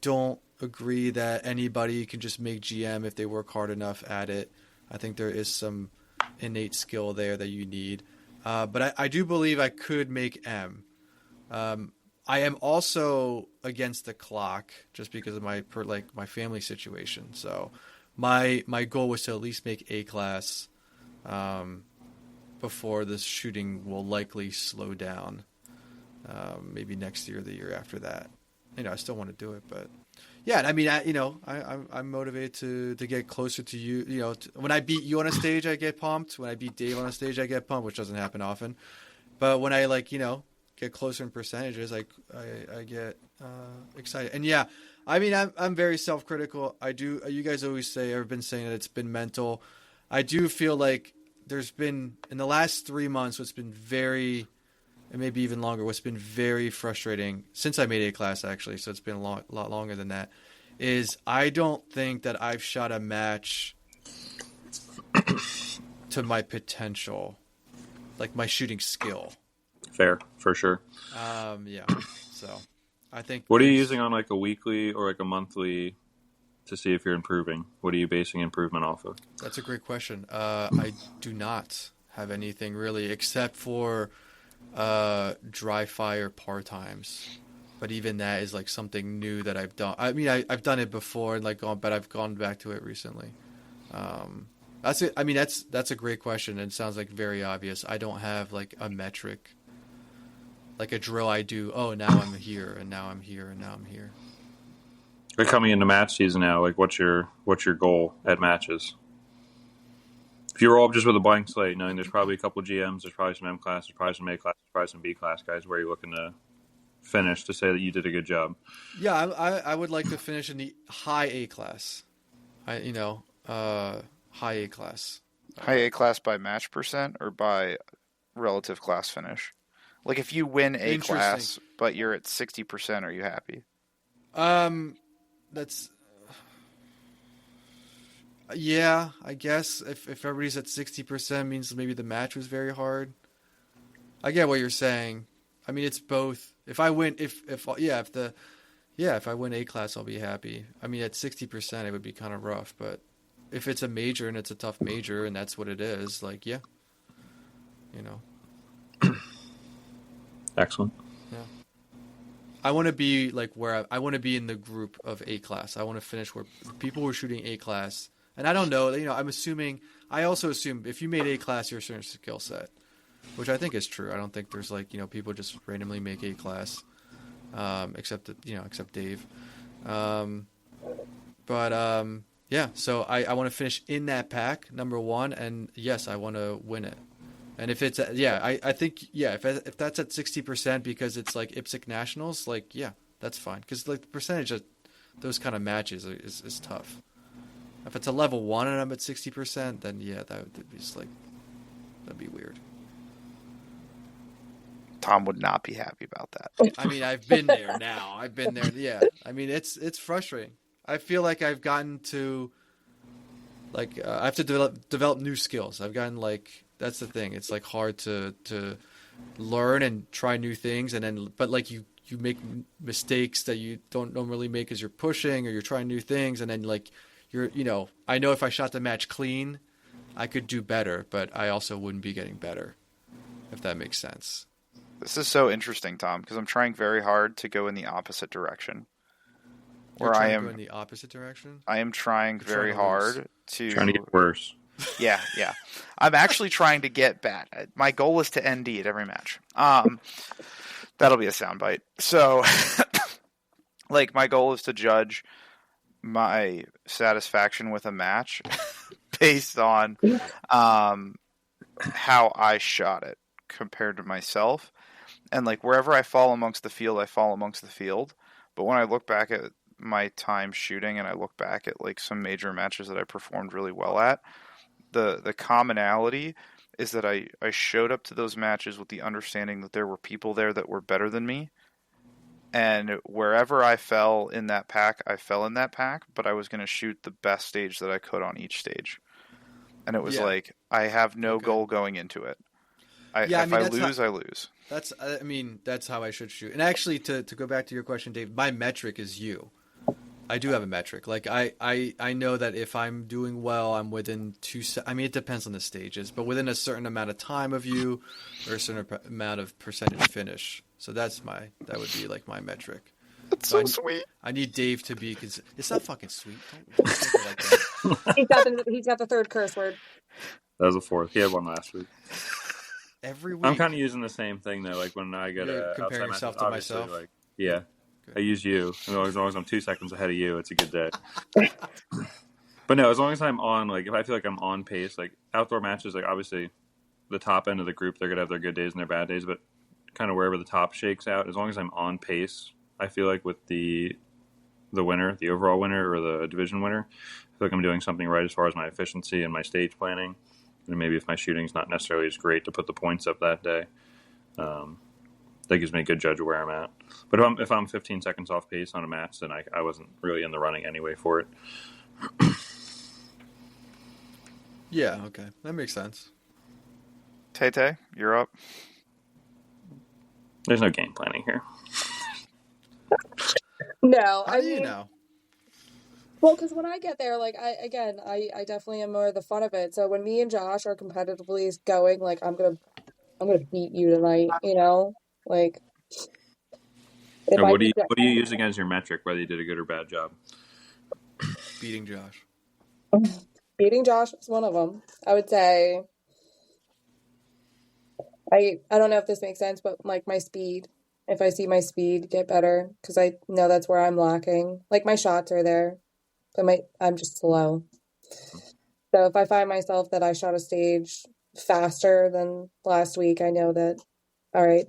don't agree that anybody can just make GM if they work hard enough at it. I think there is some innate skill there that you need. But I do believe I could make M. I am also against the clock just because of my family situation. So my goal was to at least make A class before the shooting will likely slow down. Maybe next year or the year after that. I still want to do it, but yeah. I mean, I'm motivated to get closer to you. When I beat you on a stage, I get pumped. When I beat Dave on a stage, I get pumped, which doesn't happen often. But when I get closer in percentages, I get excited. And yeah, I mean, I'm very self-critical. I do. You guys always say, I've been saying that it's been mental. I do feel like there's been in the last 3 months, what's been very, and maybe even longer, what's been very frustrating since I made A class actually, so it's been a lot longer than that, is I don't think that I've shot a match to my potential, like my shooting skill. Fair, for sure. Yeah. So I think. What are you using on like a weekly or like a monthly to see if you're improving? What are you basing improvement off of? That's a great question. I do not have anything really except for dry fire par times, but even that is like something new that I've done. I mean, I've done it before and but I've gone back to it recently. That's it. I mean, that's a great question, and it sounds like very obvious. I don't have like a metric, like a drill I do. Oh, now I'm here, and now I'm here, and now I'm here. We're coming into match season now. Like, what's your goal at matches? If you roll up just with a blank slate, knowing there's probably a couple of GMs, there's probably some M class, there's probably some A class, there's probably some B class guys, where you're looking to finish to say that you did a good job. Yeah, I would like to finish in the high A class. High A class. High A class by match percent or by relative class finish? Like if you win A class, but you're at 60%, are you happy? That's yeah, I guess if everybody's at 60% means maybe the match was very hard. I get what you're saying. I mean, it's both. If I win, if I win A class, I'll be happy. I mean, at 60%, it would be kind of rough, but if it's a major and it's a tough major and that's what it is, like, yeah, Excellent. Yeah. I want to be like where I want to be in the group of A class. I want to finish where people were shooting A class. And I don't know, I also assume if you made A class, you're a certain skill set, which I think is true. I don't think there's people just randomly make A class, except Dave. Yeah, so I want to finish in that pack, number one, and yes, I want to win it. And if it's, I think, if that's at 60% because it's like IPSC Nationals, like, yeah, that's fine. Because like the percentage of those kind of matches is tough. If it's a level 1 and I'm at 60%, then yeah, that'd be just like, that'd be weird. Tom would not be happy about that. I mean, I've been there now. I've been there. Yeah. I mean, it's frustrating. I feel like I've gotten to, like, I have to develop new skills. I've gotten like, that's the thing. It's like hard to learn and try new things, and then but like you make mistakes that you don't normally make as you're pushing or you're trying new things, and then like I know if I shot the match clean, I could do better, but I also wouldn't be getting better, if that makes sense. This is so interesting, Tom, because I'm trying very hard to go in the opposite direction. You're trying to go in the opposite direction? I am trying very hard to get worse. Yeah. I'm actually trying to get bad. My goal is to ND at every match. That'll be a soundbite. So, like, my goal is to judge my satisfaction with a match based on how I shot it compared to myself. And, like, wherever I fall amongst the field, I fall amongst the field. But when I look back at my time shooting and I look back at like some major matches that I performed really well at, the commonality is that I showed up to those matches with the understanding that there were people there that were better than me. And wherever I fell in that pack, I fell in that pack, but I was going to shoot the best stage that I could on each stage. And it was Yeah. like, I have no Okay. goal going into it. Yeah, I If mean I that's how lose, I lose. that's how I should shoot. And actually, to go back to your question, Dave, my metric is you. I do have a metric. Like I know that if I'm doing well, I'm within I mean, it depends on the stages, but within a certain amount of time of you, or a certain amount of percentage finish. So that would be like my metric. That's so sweet. I need Dave to be. It's not fucking sweet. Don't think it like that. He's got the third curse word. That was a fourth. He had one last week. Every week. I'm kind of using the same thing though. Like when I get You're comparing outside yourself matches, to obviously, myself? like yeah, Good. I use you. As long as I'm 2 seconds ahead of you, it's a good day. But no, as long as I'm on, like if I feel like I'm on pace, like outdoor matches, like obviously the top end of the group, they're gonna have their good days and their bad days, but kind of wherever the top shakes out, as long as I'm on pace, I feel like with the winner, the overall winner or the division winner, I feel like I'm doing something right as far as my efficiency and my stage planning. And maybe if my shooting's not necessarily as great to put the points up that day, that gives me a good judge of where I'm at. But if I'm 15 seconds off pace on a match, then I wasn't really in the running anyway for it. Yeah. Okay, that makes sense. Tay, you're up. There's no game planning here. No, How do you know? Well, because when I get there, like I definitely am more the fun of it. So when me and Josh are competitively going, like I'm gonna beat you tonight, you know? Like if And I what do beat you use against your metric, whether you did a good or bad job? Beating Josh. beating Josh is one of them. I would say I don't know if this makes sense, but like my speed. If I see my speed get better, because I know that's where I'm lacking. Like my shots are there, but I'm just slow. So if I find myself that I shot a stage faster than last week, I know that, all right,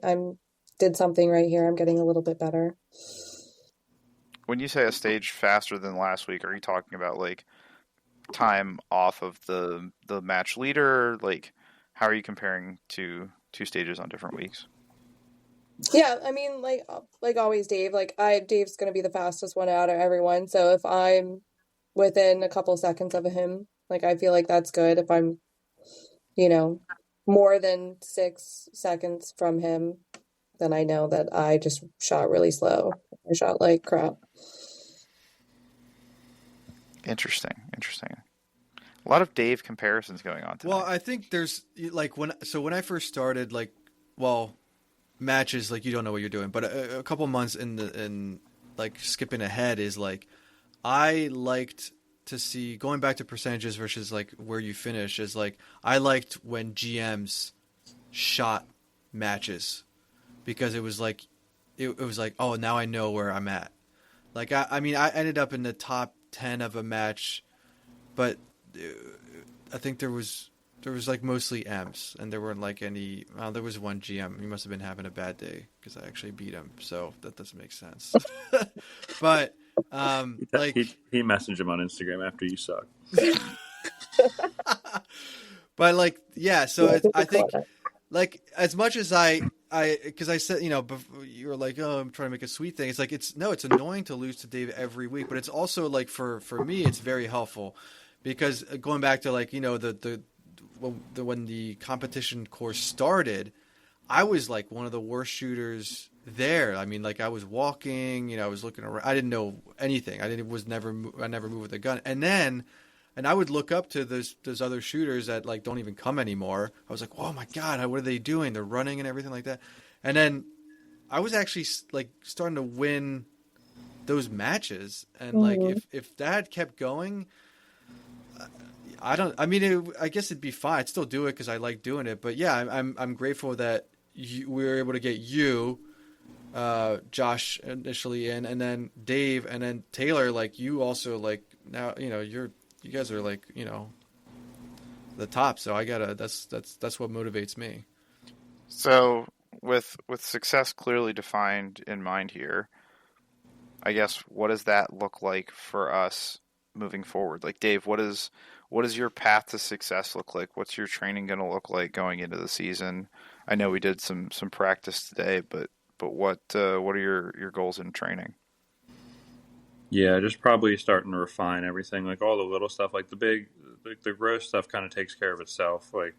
did something right here. I'm getting a little bit better. When you say a stage faster than last week, are you talking about like time off of the match leader? Like, how are you comparing to two stages on different weeks? Yeah, I mean, like always, Dave. Dave's gonna be the fastest one out of everyone. So if I'm within a couple seconds of him, like I feel like that's good. If I'm, more than 6 seconds from him, then I know that I just shot really slow. I shot like crap. Interesting. A lot of Dave comparisons going on tonight. Well, I think there's like when I first started, like, well, matches, like you don't know what you're doing, but a couple months in like skipping ahead is like I liked to see, going back to percentages versus like where you finish, is like I liked when GMs shot matches, because it was like it was like, oh, now I know where I'm at. Like I mean I ended up in the top 10 of a match, but I think there was like mostly M's, and there weren't like any. Well, there was one GM. He must have been having a bad day because I actually beat him, so that doesn't make sense. But like he messaged him on Instagram after you suck. But like, yeah. So I think like as much as because I said, you were like, oh, I'm trying to make a sweet thing. It's like it's annoying to lose to Dave every week, but it's also like for me, it's very helpful, because going back to like when the competition course started, I was like one of the worst shooters there. I mean, like I was walking, I was looking around. I didn't know anything. I never moved with a gun. And I would look up to those other shooters that like don't even come anymore. I was like, oh my God, what are they doing? They're running and everything like that. And then I was actually like starting to win those matches. And like if that kept going, I guess it'd be fine. I'd still do it because I like doing it. But yeah, I'm grateful that we were able to get you, Josh initially in, and then Dave, and then Tayler. Like you also, like now you guys are like the top. So that's what motivates me. So with success clearly defined in mind here, I guess what does that look like for us moving forward? Like Dave, what does your path to success look like? What's your training going to look like going into the season? I know we did some practice today, but what are your goals in training? Yeah, just probably starting to refine everything. Like all the little stuff, like the gross stuff kind of takes care of itself. Like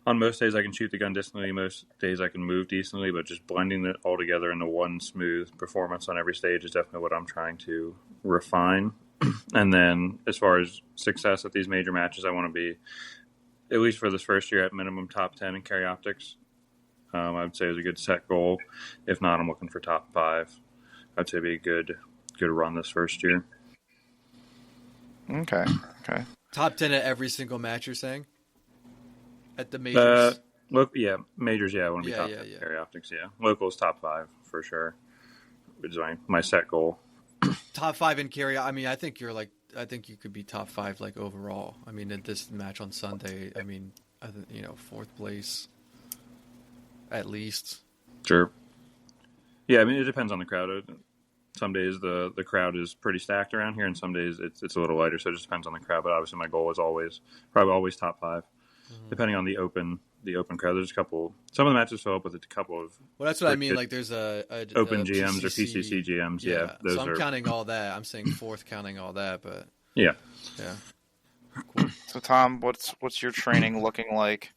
on most days I can shoot the gun decently, most days I can move decently, but just blending it all together into one smooth performance on every stage is definitely what I'm trying to refine. And then as far as success at these major matches, I want to be, at least for this first year, at minimum top 10 in carry optics. I would say is a good set goal. If not, I'm looking for top 5. I'd say it'd be a good run this first year. Okay. Okay. Top 10 at every single match, you're saying? At the Uh, majors? yeah, majors. Yeah, I want to be Yeah, top yeah, 10 yeah. carry optics. Yeah, locals top 5 for sure. Which is my set goal. Top 5 in carry. I mean, I think I think you could be top 5 like overall. I mean, at this match on Sunday, I mean, fourth place at least. Sure. Yeah, I mean it depends on the crowd. Some days the crowd is pretty stacked around here, and some days it's a little lighter. So it just depends on the crowd. But obviously, my goal is probably always top 5, depending on the open crowd. There's a couple. Some of the matches fill up with a couple of. Well, that's what I mean. Like, there's a open a GMs or PCC GMs. Yeah, those so I'm are counting all that. I'm saying fourth, counting all that, but yeah. yeah. So Tom, what's your training looking like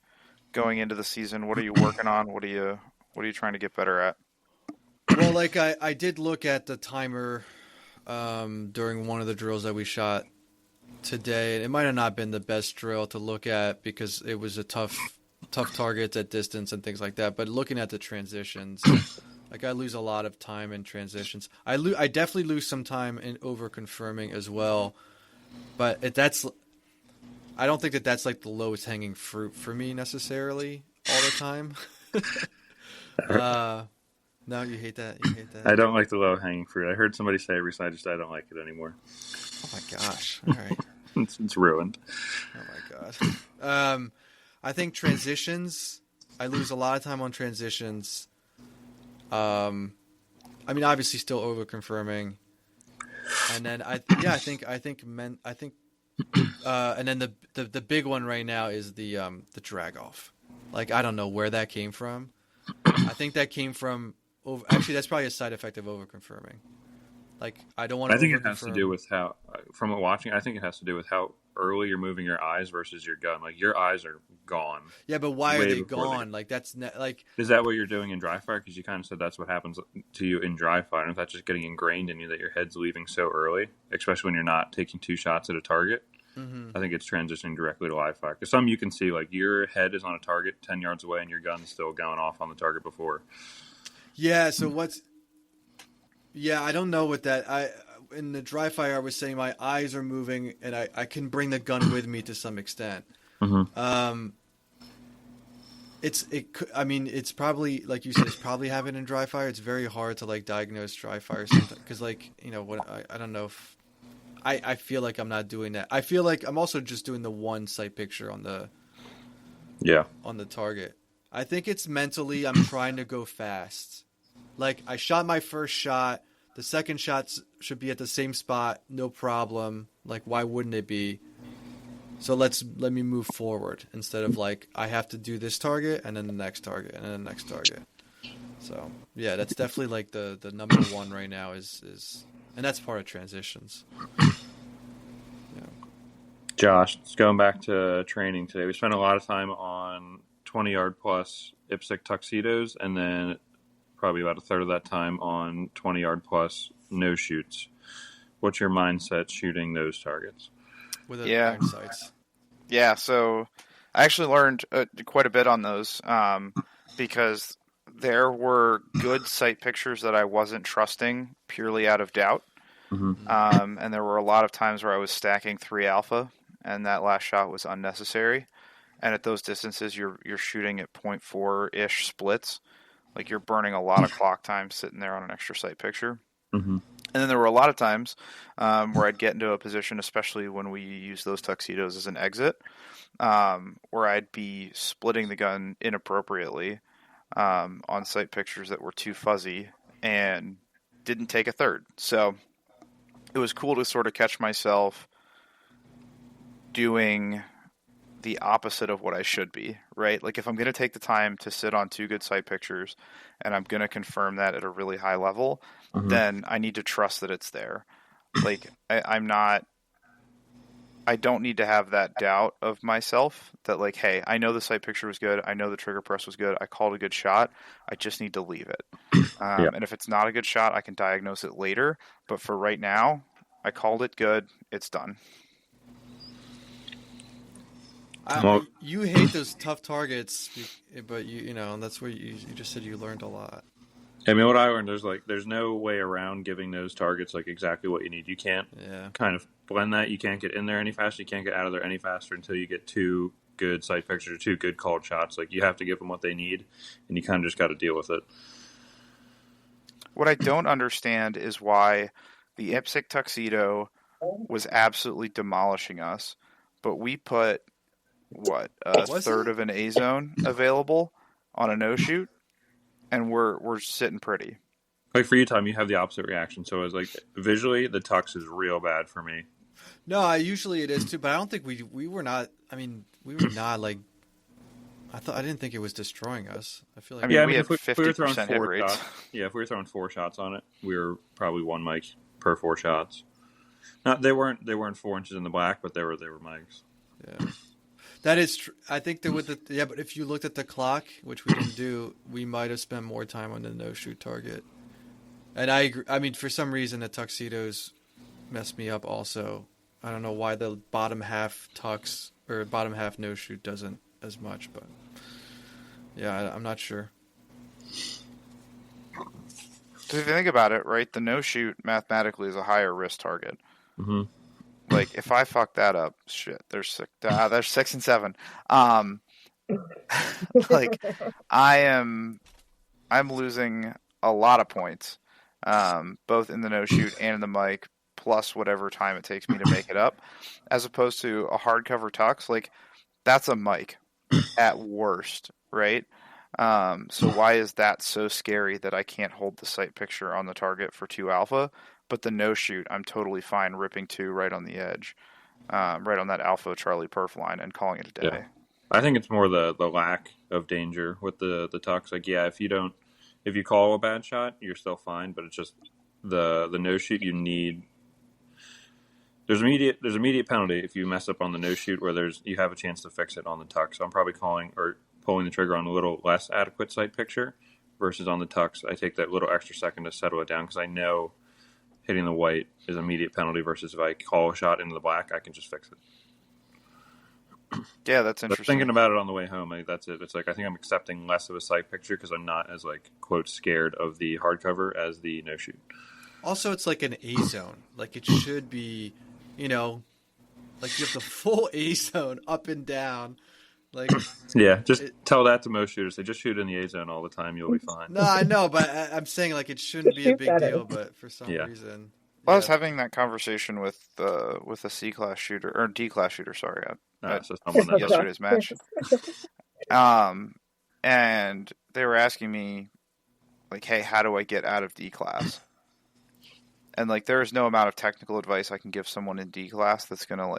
going into the season? What are you working on? What are you trying to get better at? Well, like I did look at the timer during one of the drills that we shot today. It might have not been the best drill to look at because it was a tough targets at distance and things like that. But looking at the transitions, like I lose a lot of time in transitions. I definitely lose some time in over confirming as well. But I don't think that's like the lowest hanging fruit for me necessarily all the time. No, you hate that. You hate that. I don't like the low hanging fruit. I heard somebody say it recently. I don't like it anymore. Oh my gosh! All right. It's ruined. Oh my god. I think transitions. I lose a lot of time on transitions. I mean, obviously, still over confirming, and then I think, and then the big one right now is the drag off. Like I don't know where that came from. I think that came from. Actually, that's probably a side effect of over confirming. Like I don't want to. I think it has to do with how, from watching. I think it has to do with how early you're moving your eyes versus your gun. Like your eyes are gone. Yeah, but why are they gone? Like that's like. Is that what you're doing in dry fire? Because you kind of said that's what happens to you in dry fire. And if that's just getting ingrained in you that your head's leaving so early, especially when you're not taking 2 shots at a target. Mm-hmm. I think it's transitioning directly to live fire. Because some you can see like your head is on a target 10 yards away and your gun's still going off on the target before. Yeah. So Yeah, I don't know what that. In the dry fire, I was saying my eyes are moving, and I can bring the gun with me to some extent. Mm-hmm. I mean, it's probably like you said, it's probably happening in dry fire. It's very hard to like diagnose dry fire sometimes because, like, what I don't know if I feel like I'm not doing that. I feel like I'm also just doing the one sight picture on the target. I think it's mentally I'm trying to go fast. Like I shot my first shot. The second shot should be at the same spot, no problem. Like, why wouldn't it be? So let me move forward instead of like I have to do this target and then the next target and then the next target. So yeah, that's definitely like the number one right now is, and that's part of transitions. Yeah. Josh, going back to training today, we spent a lot of time on 20-yard plus IPSC tuxedos, and then probably about a third of that time on 20-yard plus no shoots. What's your mindset shooting those targets? With iron sights. Yeah, so I actually learned quite a bit on those because there were good sight pictures that I wasn't trusting purely out of doubt. Mm-hmm. And there were a lot of times where I was stacking 3 alpha, and that last shot was unnecessary. And at those distances, you're shooting at 0.4-ish splits. Like you're burning a lot of clock time sitting there on an extra sight picture. Mm-hmm. And then there were a lot of times where I'd get into a position, especially when we use those tuxedos as an exit, where I'd be splitting the gun inappropriately on sight pictures that were too fuzzy. And didn't take a third. So it was cool to sort of catch myself doing the opposite of what I should be, right? Like if I'm going to take the time to sit on 2 good sight pictures and I'm going to confirm that at a really high level, then I need to trust that it's there. Like I don't need to have that doubt of myself that like, hey, I know the sight picture was good. I know the trigger press was good. I called a good shot. I just need to leave it. And if it's not a good shot, I can diagnose it later. But for right now, I called it good. It's done. You hate those tough targets, but you know that's where you just said you learned a lot. I mean, what I learned there's no way around giving those targets like exactly what you need. You can't kind of blend that. You can't get in there any faster. You can't get out of there any faster until you get 2 good sight pictures or 2 good called shots. Like you have to give them what they need, and you kind of just got to deal with it. What I don't understand is why the IPSC tuxedo was absolutely demolishing us, but we put a third of an A zone available on a no shoot, and we're sitting pretty. Like for you, Tom, you have the opposite reaction. So it's like visually, the tux is real bad for me. No, usually it is too, but I don't think we were not. I mean, we were not like. I didn't think it was destroying us. I feel like we had 50% hit rates. Shots, if we were throwing 4 shots on it, we were probably 1 mic per 4 shots. Not they weren't 4 inches in the black, but they were mics. Yeah. That is true. I think that but if you looked at the clock, which we didn't do, we might have spent more time on the no-shoot target. And I agree. I mean, for some reason, the tuxedos messed me up also. I don't know why the bottom half tux or bottom half no-shoot doesn't as much, but yeah, I'm not sure. So if you think about it, right, the no-shoot mathematically is a higher risk target. Mm-hmm. Like if I fuck that up, shit. There's 6 and 7. Like I'm losing a lot of points, both in the no shoot and in the mic, plus whatever time it takes me to make it up, as opposed to a hardcover tux. Like that's a mic at worst, right? So why is that so scary that I can't hold the sight picture on the target for 2 alpha? But the no shoot, I'm totally fine ripping 2 right on the edge, right on that alpha Charlie perf line and calling it a day. Yeah. I think it's more the lack of danger with the tux. Like, if you call a bad shot, you're still fine. But it's just the no shoot. You need there's immediate penalty if you mess up on the no shoot where you have a chance to fix it on the tux. So I'm probably calling or pulling the trigger on a little less adequate sight picture versus on the tux. I take that little extra second to settle it down because I know hitting the white is immediate penalty versus if I call a shot into the black, I can just fix it. Yeah, that's interesting. But thinking about it on the way home, that's it. It's like I think I'm accepting less of a sight picture because I'm not as like quote scared of the hardcover as the no shoot. Also, it's like an A zone. Like it should be, like you have the full A zone up and down. Like tell that to most shooters. They just shoot in the A zone all the time. You'll be fine. No, I know, but I'm saying like it shouldn't be a big deal, but for some reason. Well, I was having that conversation with a C class shooter or D class shooter. Sorry, at yesterday's match. And they were asking me, like, "Hey, how do I get out of D class?" And like, there is no amount of technical advice I can give someone in D class that's gonna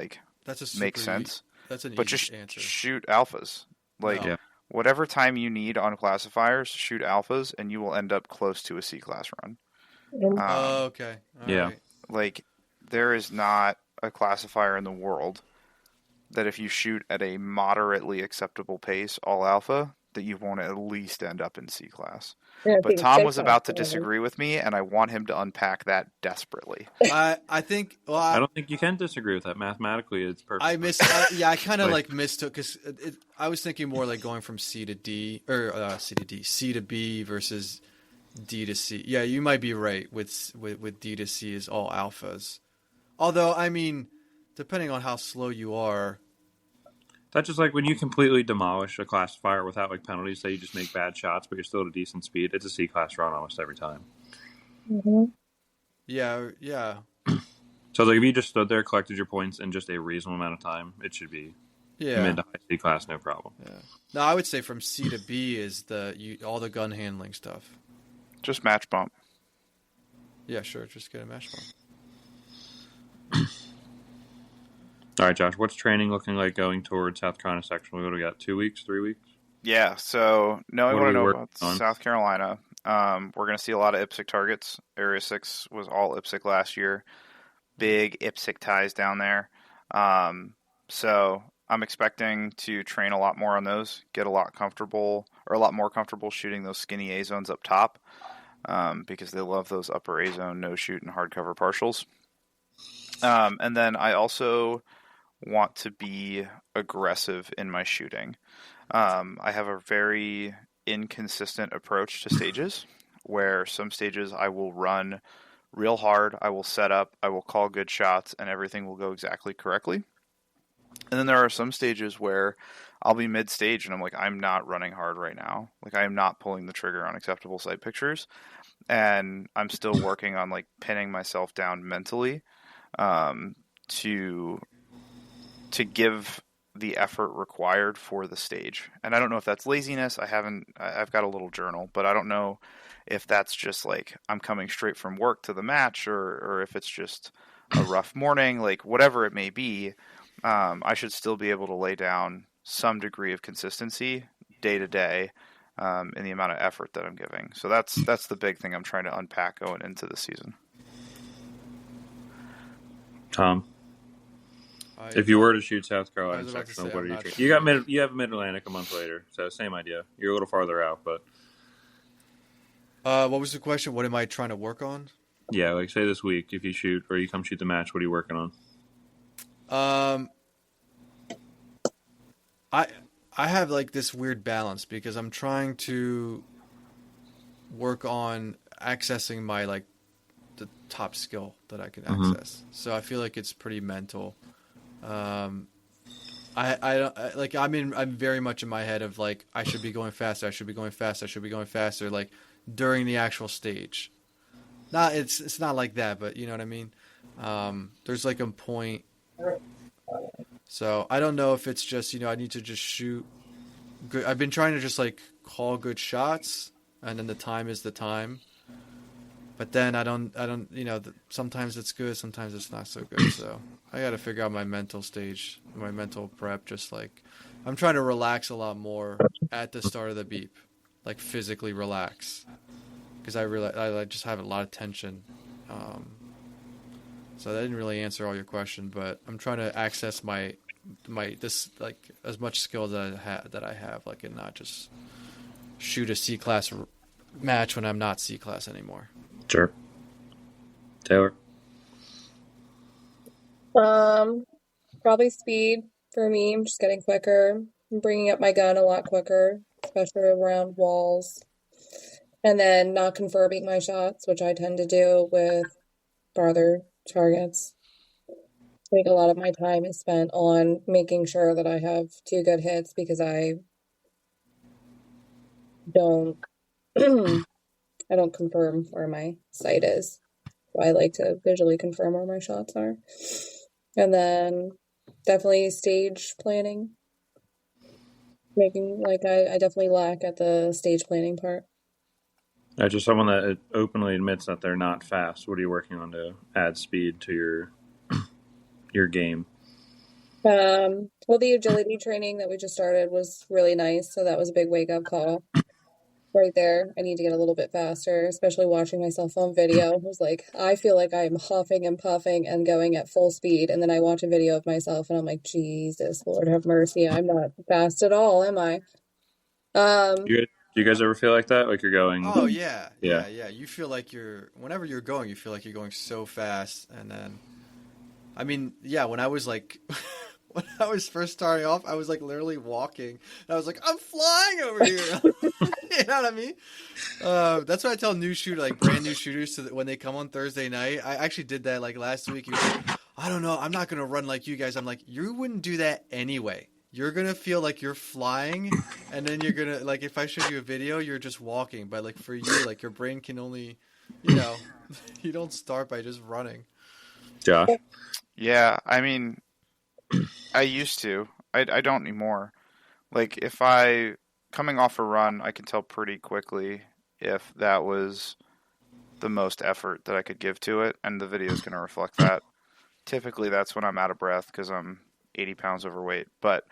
make sense. That's an but easy just answer. Shoot alphas. Whatever time you need on classifiers, shoot alphas, and you will end up close to a C class run. Okay. All right. Like there is not a classifier in the world that if you shoot at a moderately acceptable pace, all alpha, that you won't at least end up in C class. Yeah, but Tom was about to disagree with me, and I want him to unpack that desperately. I think. Well, I don't think you can disagree with that. Mathematically, it's perfect. I kind of mistook because I was thinking more like going from C to D or C to B versus D to C. Yeah, you might be right with D to C is all alphas. Although, I mean, depending on how slow you are. That's just like when you completely demolish a classifier without like penalties, say you just make bad shots, but you're still at a decent speed, it's a C class run almost every time. Mm-hmm. Yeah. So like if you just stood there, collected your points in just a reasonable amount of time, it should be mid to high C class, no problem. Yeah. No, I would say from C to B is all the gun handling stuff. Just match bump. Yeah, sure. Just get a mesh one. All right, Josh. What's training looking like going towards South Carolina sectional? What do we got? 2 weeks? 3 weeks? Yeah, so knowing What what are I we know working about on? South Carolina, we're going to see a lot of IPSC targets. Area 6 was all IPSC last year. Big IPSC ties down there. Um, so I'm expecting to train a lot more on those, get a lot comfortable, or a lot more comfortable shooting those skinny A zones up top, because they love those upper A zone no shoot and hardcover partials. And then I also want to be aggressive in my shooting. I have a very inconsistent approach to stages, where some stages I will run real hard, I will set up, I will call good shots, and everything will go exactly correctly. And then there are some stages where I'll be mid stage and I'm like, I'm not running hard right now. Like, I am not pulling the trigger on acceptable sight pictures. And I'm still working on like pinning myself down mentally, um, to give the effort required for the stage. And I don't know if that's laziness. I've got a little journal, but I don't know if that's just like I'm coming straight from work to the match, or if it's just a rough morning, like whatever it may be. I should still be able to lay down some degree of consistency day to day, in the amount of effort that I'm giving. So that's the big thing I'm trying to unpack going into the season. Tom, if you were to shoot South Carolina sectional, what are you training? You have Mid Atlantic a month later, so same idea. You're a little farther out, but What was the question? What am I trying to work on? yeah, like say this week, if you shoot or you come shoot the match, what are you working on? I have like this weird balance because I'm trying to work on accessing my like the top skill that I can access. So I feel like it's pretty mental. I don't like I'm very much in my head of like I should be going faster, I should be going faster, I should be going faster like during the actual stage. Not it's not like that, but you know what I mean? There's like a point. So I don't know if it's just, I need to just shoot good. I've been trying to just like call good shots and then the time is the time. But then I don't, sometimes it's good, sometimes it's not so good. So I got to figure out my mental stage, my mental prep. Just like I'm trying to relax a lot more at the start of the beep, like physically relax, because I realize I just have a lot of tension. So that didn't really answer all your question, but I'm trying to access my this like as much skill that I have, like, and not just shoot a C class match when I'm not C class anymore. Sure. Taylor? Probably speed for me. I'm just getting quicker. I'm bringing up my gun a lot quicker, especially around walls. And then not confirming my shots, which I tend to do with farther targets. Like a lot of my time is spent on making sure that I have 2 good hits because I don't I don't confirm where my sight is. So I like to visually confirm where my shots are. And then definitely stage planning. Making like I definitely lack at the stage planning part. Just someone that openly admits that they're not fast. What are you working on to add speed to your game? Well, the agility training that we just started was really nice, so that was a big wake-up call right there. I need to get a little bit faster, especially watching myself on video. It was like, I feel like I'm huffing and puffing and going at full speed, and then I watch a video of myself and I'm like, Jesus, Lord have mercy, I'm not fast at all, am I? Do you guys ever feel like that? Like you're going? Oh yeah. You feel like whenever you're going, you feel like you're going so fast, and then, I mean, yeah, when I was like. When I was first starting off, I was like literally walking. And I was like, I'm flying over here. You know what I mean? That's what I tell new shooter, like brand new shooters, so that when they come on Thursday night, I actually did that like last week. He was like, I don't know, I'm not gonna run like you guys. I'm like, you wouldn't do that anyway. You're gonna feel like you're flying, and then you're gonna like if I show you a video, you're just walking. But like for you, like your brain can only, you don't start by just running. Josh? Yeah, I mean, I used to. I don't anymore. Like, if I coming off a run, I can tell pretty quickly if that was the most effort that I could give to it, and the video is going to reflect that. Typically, that's when I'm out of breath because I'm 80 pounds overweight. But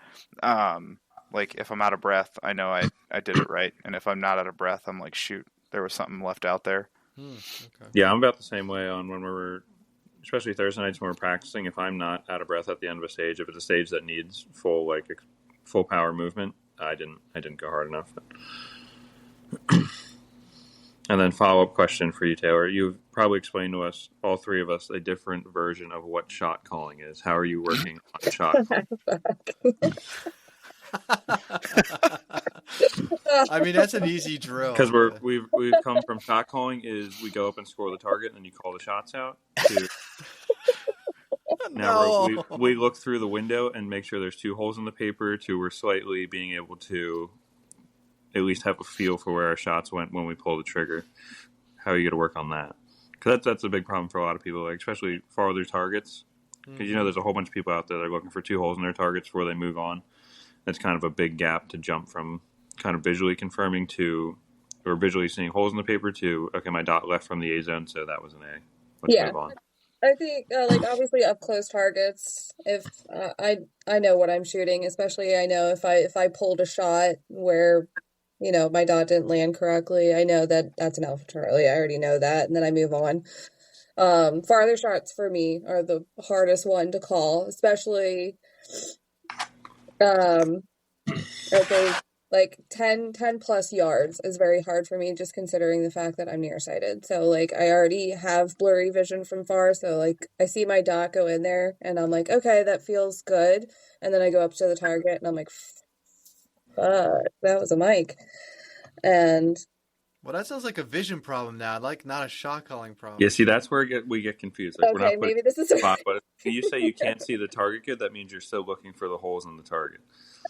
like if I'm out of breath, I know I did it right, and if I'm not out of breath, I'm like, shoot, there was something left out there. Okay. Yeah, I'm about the same way on when we're, especially Thursday nights when we're practicing. If I'm not out of breath at the end of a stage, if it's a stage that needs full power movement, I didn't go hard enough. And then follow-up question for you, Taylor. You've probably explained to us, all three of us, a different version of what shot calling is. How are you working on shot calling? I mean, that's an easy drill. Because we've come from shot calling is we go up and score the target and then you call the shots out. To now we look through the window and make sure there's 2 holes in the paper. To we're slightly being able to at least have a feel for where our shots went when we pull the trigger. How are you going to work on that? Because that's a big problem for a lot of people, like especially farther targets. Because there's a whole bunch of people out there that are looking for 2 holes in their targets before they move on. That's kind of a big gap to jump from kind of visually confirming to, or visually seeing holes in the paper to, okay, my dot left from the A zone, so that was an A. Let's move on. I think like obviously up close targets, if I know what I'm shooting, especially I know if I pulled a shot where my dot didn't land correctly, I know that that's an Alpha Charlie. I already know that, and then I move on. Farther shots for me are the hardest one to call, especially okay, like 10 plus yards is very hard for me, just considering the fact that I'm nearsighted. So like I already have blurry vision from far, so like I see my dot go in there and I'm like, okay, that feels good, and then I go up to the target and I'm like, fuck, that was a mic. And well, that sounds like a vision problem now, like not a shot calling problem. Yeah, see, that's where we get confused. Like, okay, maybe this is spot, but if you say you can't see the target good, that means you're still looking for the holes in the target.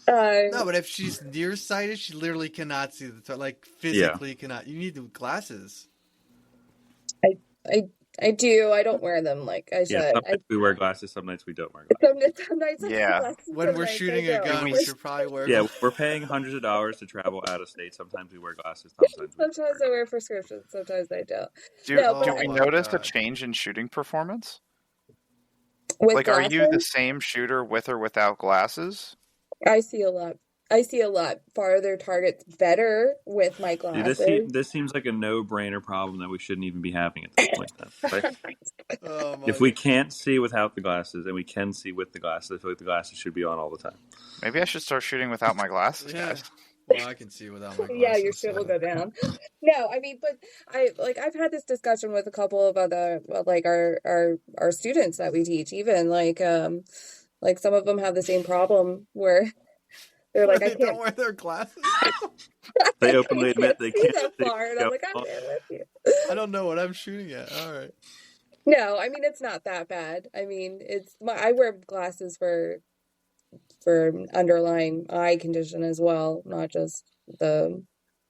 No, but if she's nearsighted, she literally cannot see the target. Like physically cannot. You need the glasses. I do. I don't wear them like I should. Some nights we wear glasses. Some nights we don't wear glasses. Some nights I wear glasses, when we're shooting a gun, we should probably wear. Yeah, we're paying hundreds of dollars to travel out of state. Sometimes we wear glasses. Sometimes I wear prescriptions. Sometimes I don't. Do we notice a change in shooting performance? With like, glasses? Are you the same shooter with or without glasses? I see a lot farther targets better with my glasses. This seems like a no-brainer problem that we shouldn't even be having at this point. Then, right? If we can't see without the glasses and we can see with the glasses, I feel like the glasses should be on all the time. Maybe I should start shooting without my glasses, guys. Well, I can see without my glasses. Yeah, your shit will go down. No, I mean, but I've had this discussion with a couple of other our students that we teach. Even like some of them have the same problem where they're like, I can't don't wear their glasses. They openly admit they can't see that far, and I'm like, I'm there with you. I don't know what I'm shooting at. All right. No, I mean it's not that bad. I mean I wear glasses for underlying eye condition as well, not just the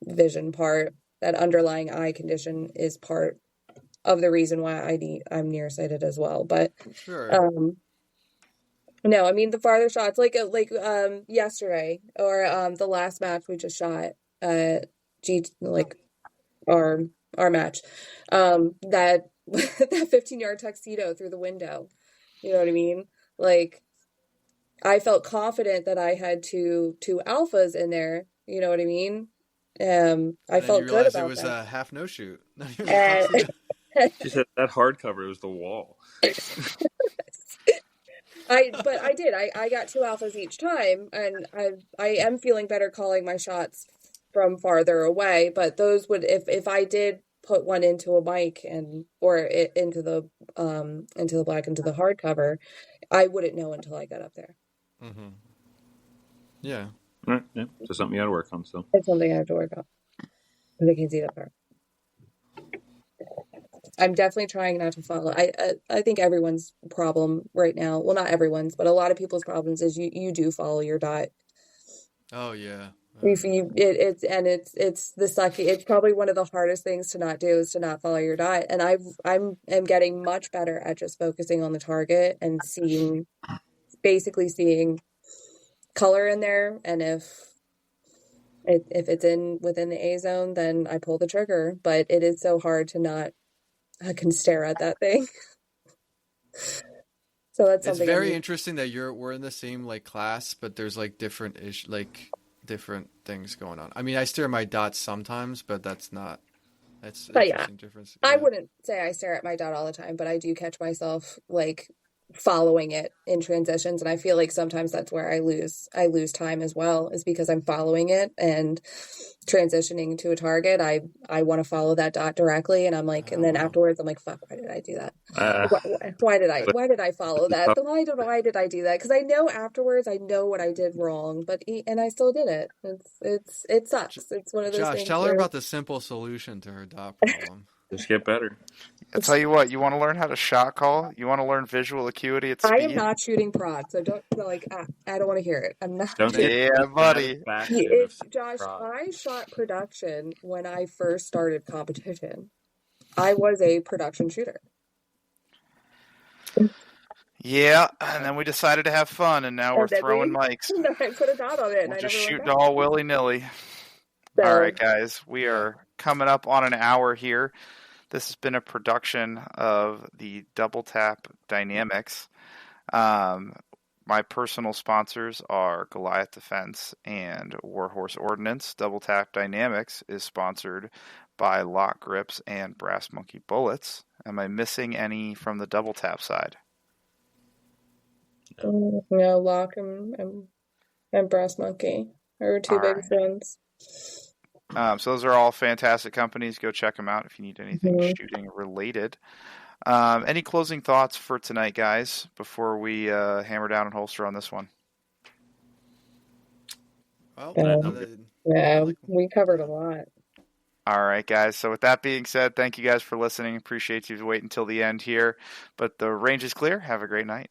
vision part. That underlying eye condition is part of the reason why I'm nearsighted as well. But sure. No, I mean the farther shots, like yesterday or the last match we just shot, our match, that that 15-yard tuxedo through the window. You know what I mean? Like I felt confident that I had two alphas in there. You know what I mean? I felt good about that. It was a half no shoot. She said that hardcover was the wall. But I did. I got 2 alphas each time, and I am feeling better calling my shots from farther away. But those would, if I did put one into a mic into the black, into the hardcover, I wouldn't know until I got up there. Mm-hmm. Yeah. Right. Yeah. So something you got to work on still. It's something I have to work on because I can't see that far. I'm definitely trying not to follow. I think everyone's problem right now, well, not everyone's, but a lot of people's problems is you do follow your dot. Oh yeah. It's the sucky. It's probably one of the hardest things to not do is to not follow your dot. And I'm getting much better at just focusing on the target and basically seeing color in there. And if it's within the A zone, then I pull the trigger. But it is so hard to not I can stare at that thing. So that's It's something I'm very used interesting that we're in the same like class, but there's like different things going on. I mean, I stare at my dots sometimes, but that's But yeah, interesting difference. I Yeah. wouldn't say I stare at my dot all the time, but I do catch myself like following it in transitions, and I feel like sometimes that's where I lose time as well, is because I'm following it and transitioning to a target. I want to follow that dot directly, and I'm like, and Oh then wow. afterwards I'm like, fuck, why did I do that? Uh, Why did I follow that? Why did I do that? Because I know afterwards I know what I did wrong, and I still did it. It J- sucks. It's one of those Josh, things tell her where about the simple solution to her dot problem. just get better. I tell you what, you want to learn how to shot call? You want to learn visual acuity at I am speed? not shooting prod, so don't like I don't want to hear it. I'm not Don't doing get Yeah, the buddy. satisfaction of it. seeing Josh, prod. I shot production when I first started competition. I was a production shooter. Yeah, and then we decided to have fun, and now we're And then throwing mics. I put a dot on it and We're I just never went shooting back. all willy-nilly. All So right, guys, we Yeah. are coming up on an hour here. This has been a production of the Double Tap Dynamics. Um, my personal sponsors are Goliath Defense and Warhorse Ordnance. Double Tap Dynamics is sponsored by Lock Grips and Brass Monkey Bullets. Am I missing any from the Double Tap side? no, Lock and Brass Monkey are two All big right. ones. So those are all fantastic companies. Go check them out if you need anything Mhm. shooting related. Any closing thoughts for tonight, guys, before we hammer down and holster on this one? Well, So, I'm good. I yeah, like we covered a lot. All right, guys. So with that being said, thank you guys for listening. Appreciate you waiting until the end here. But the range is clear. Have a great night.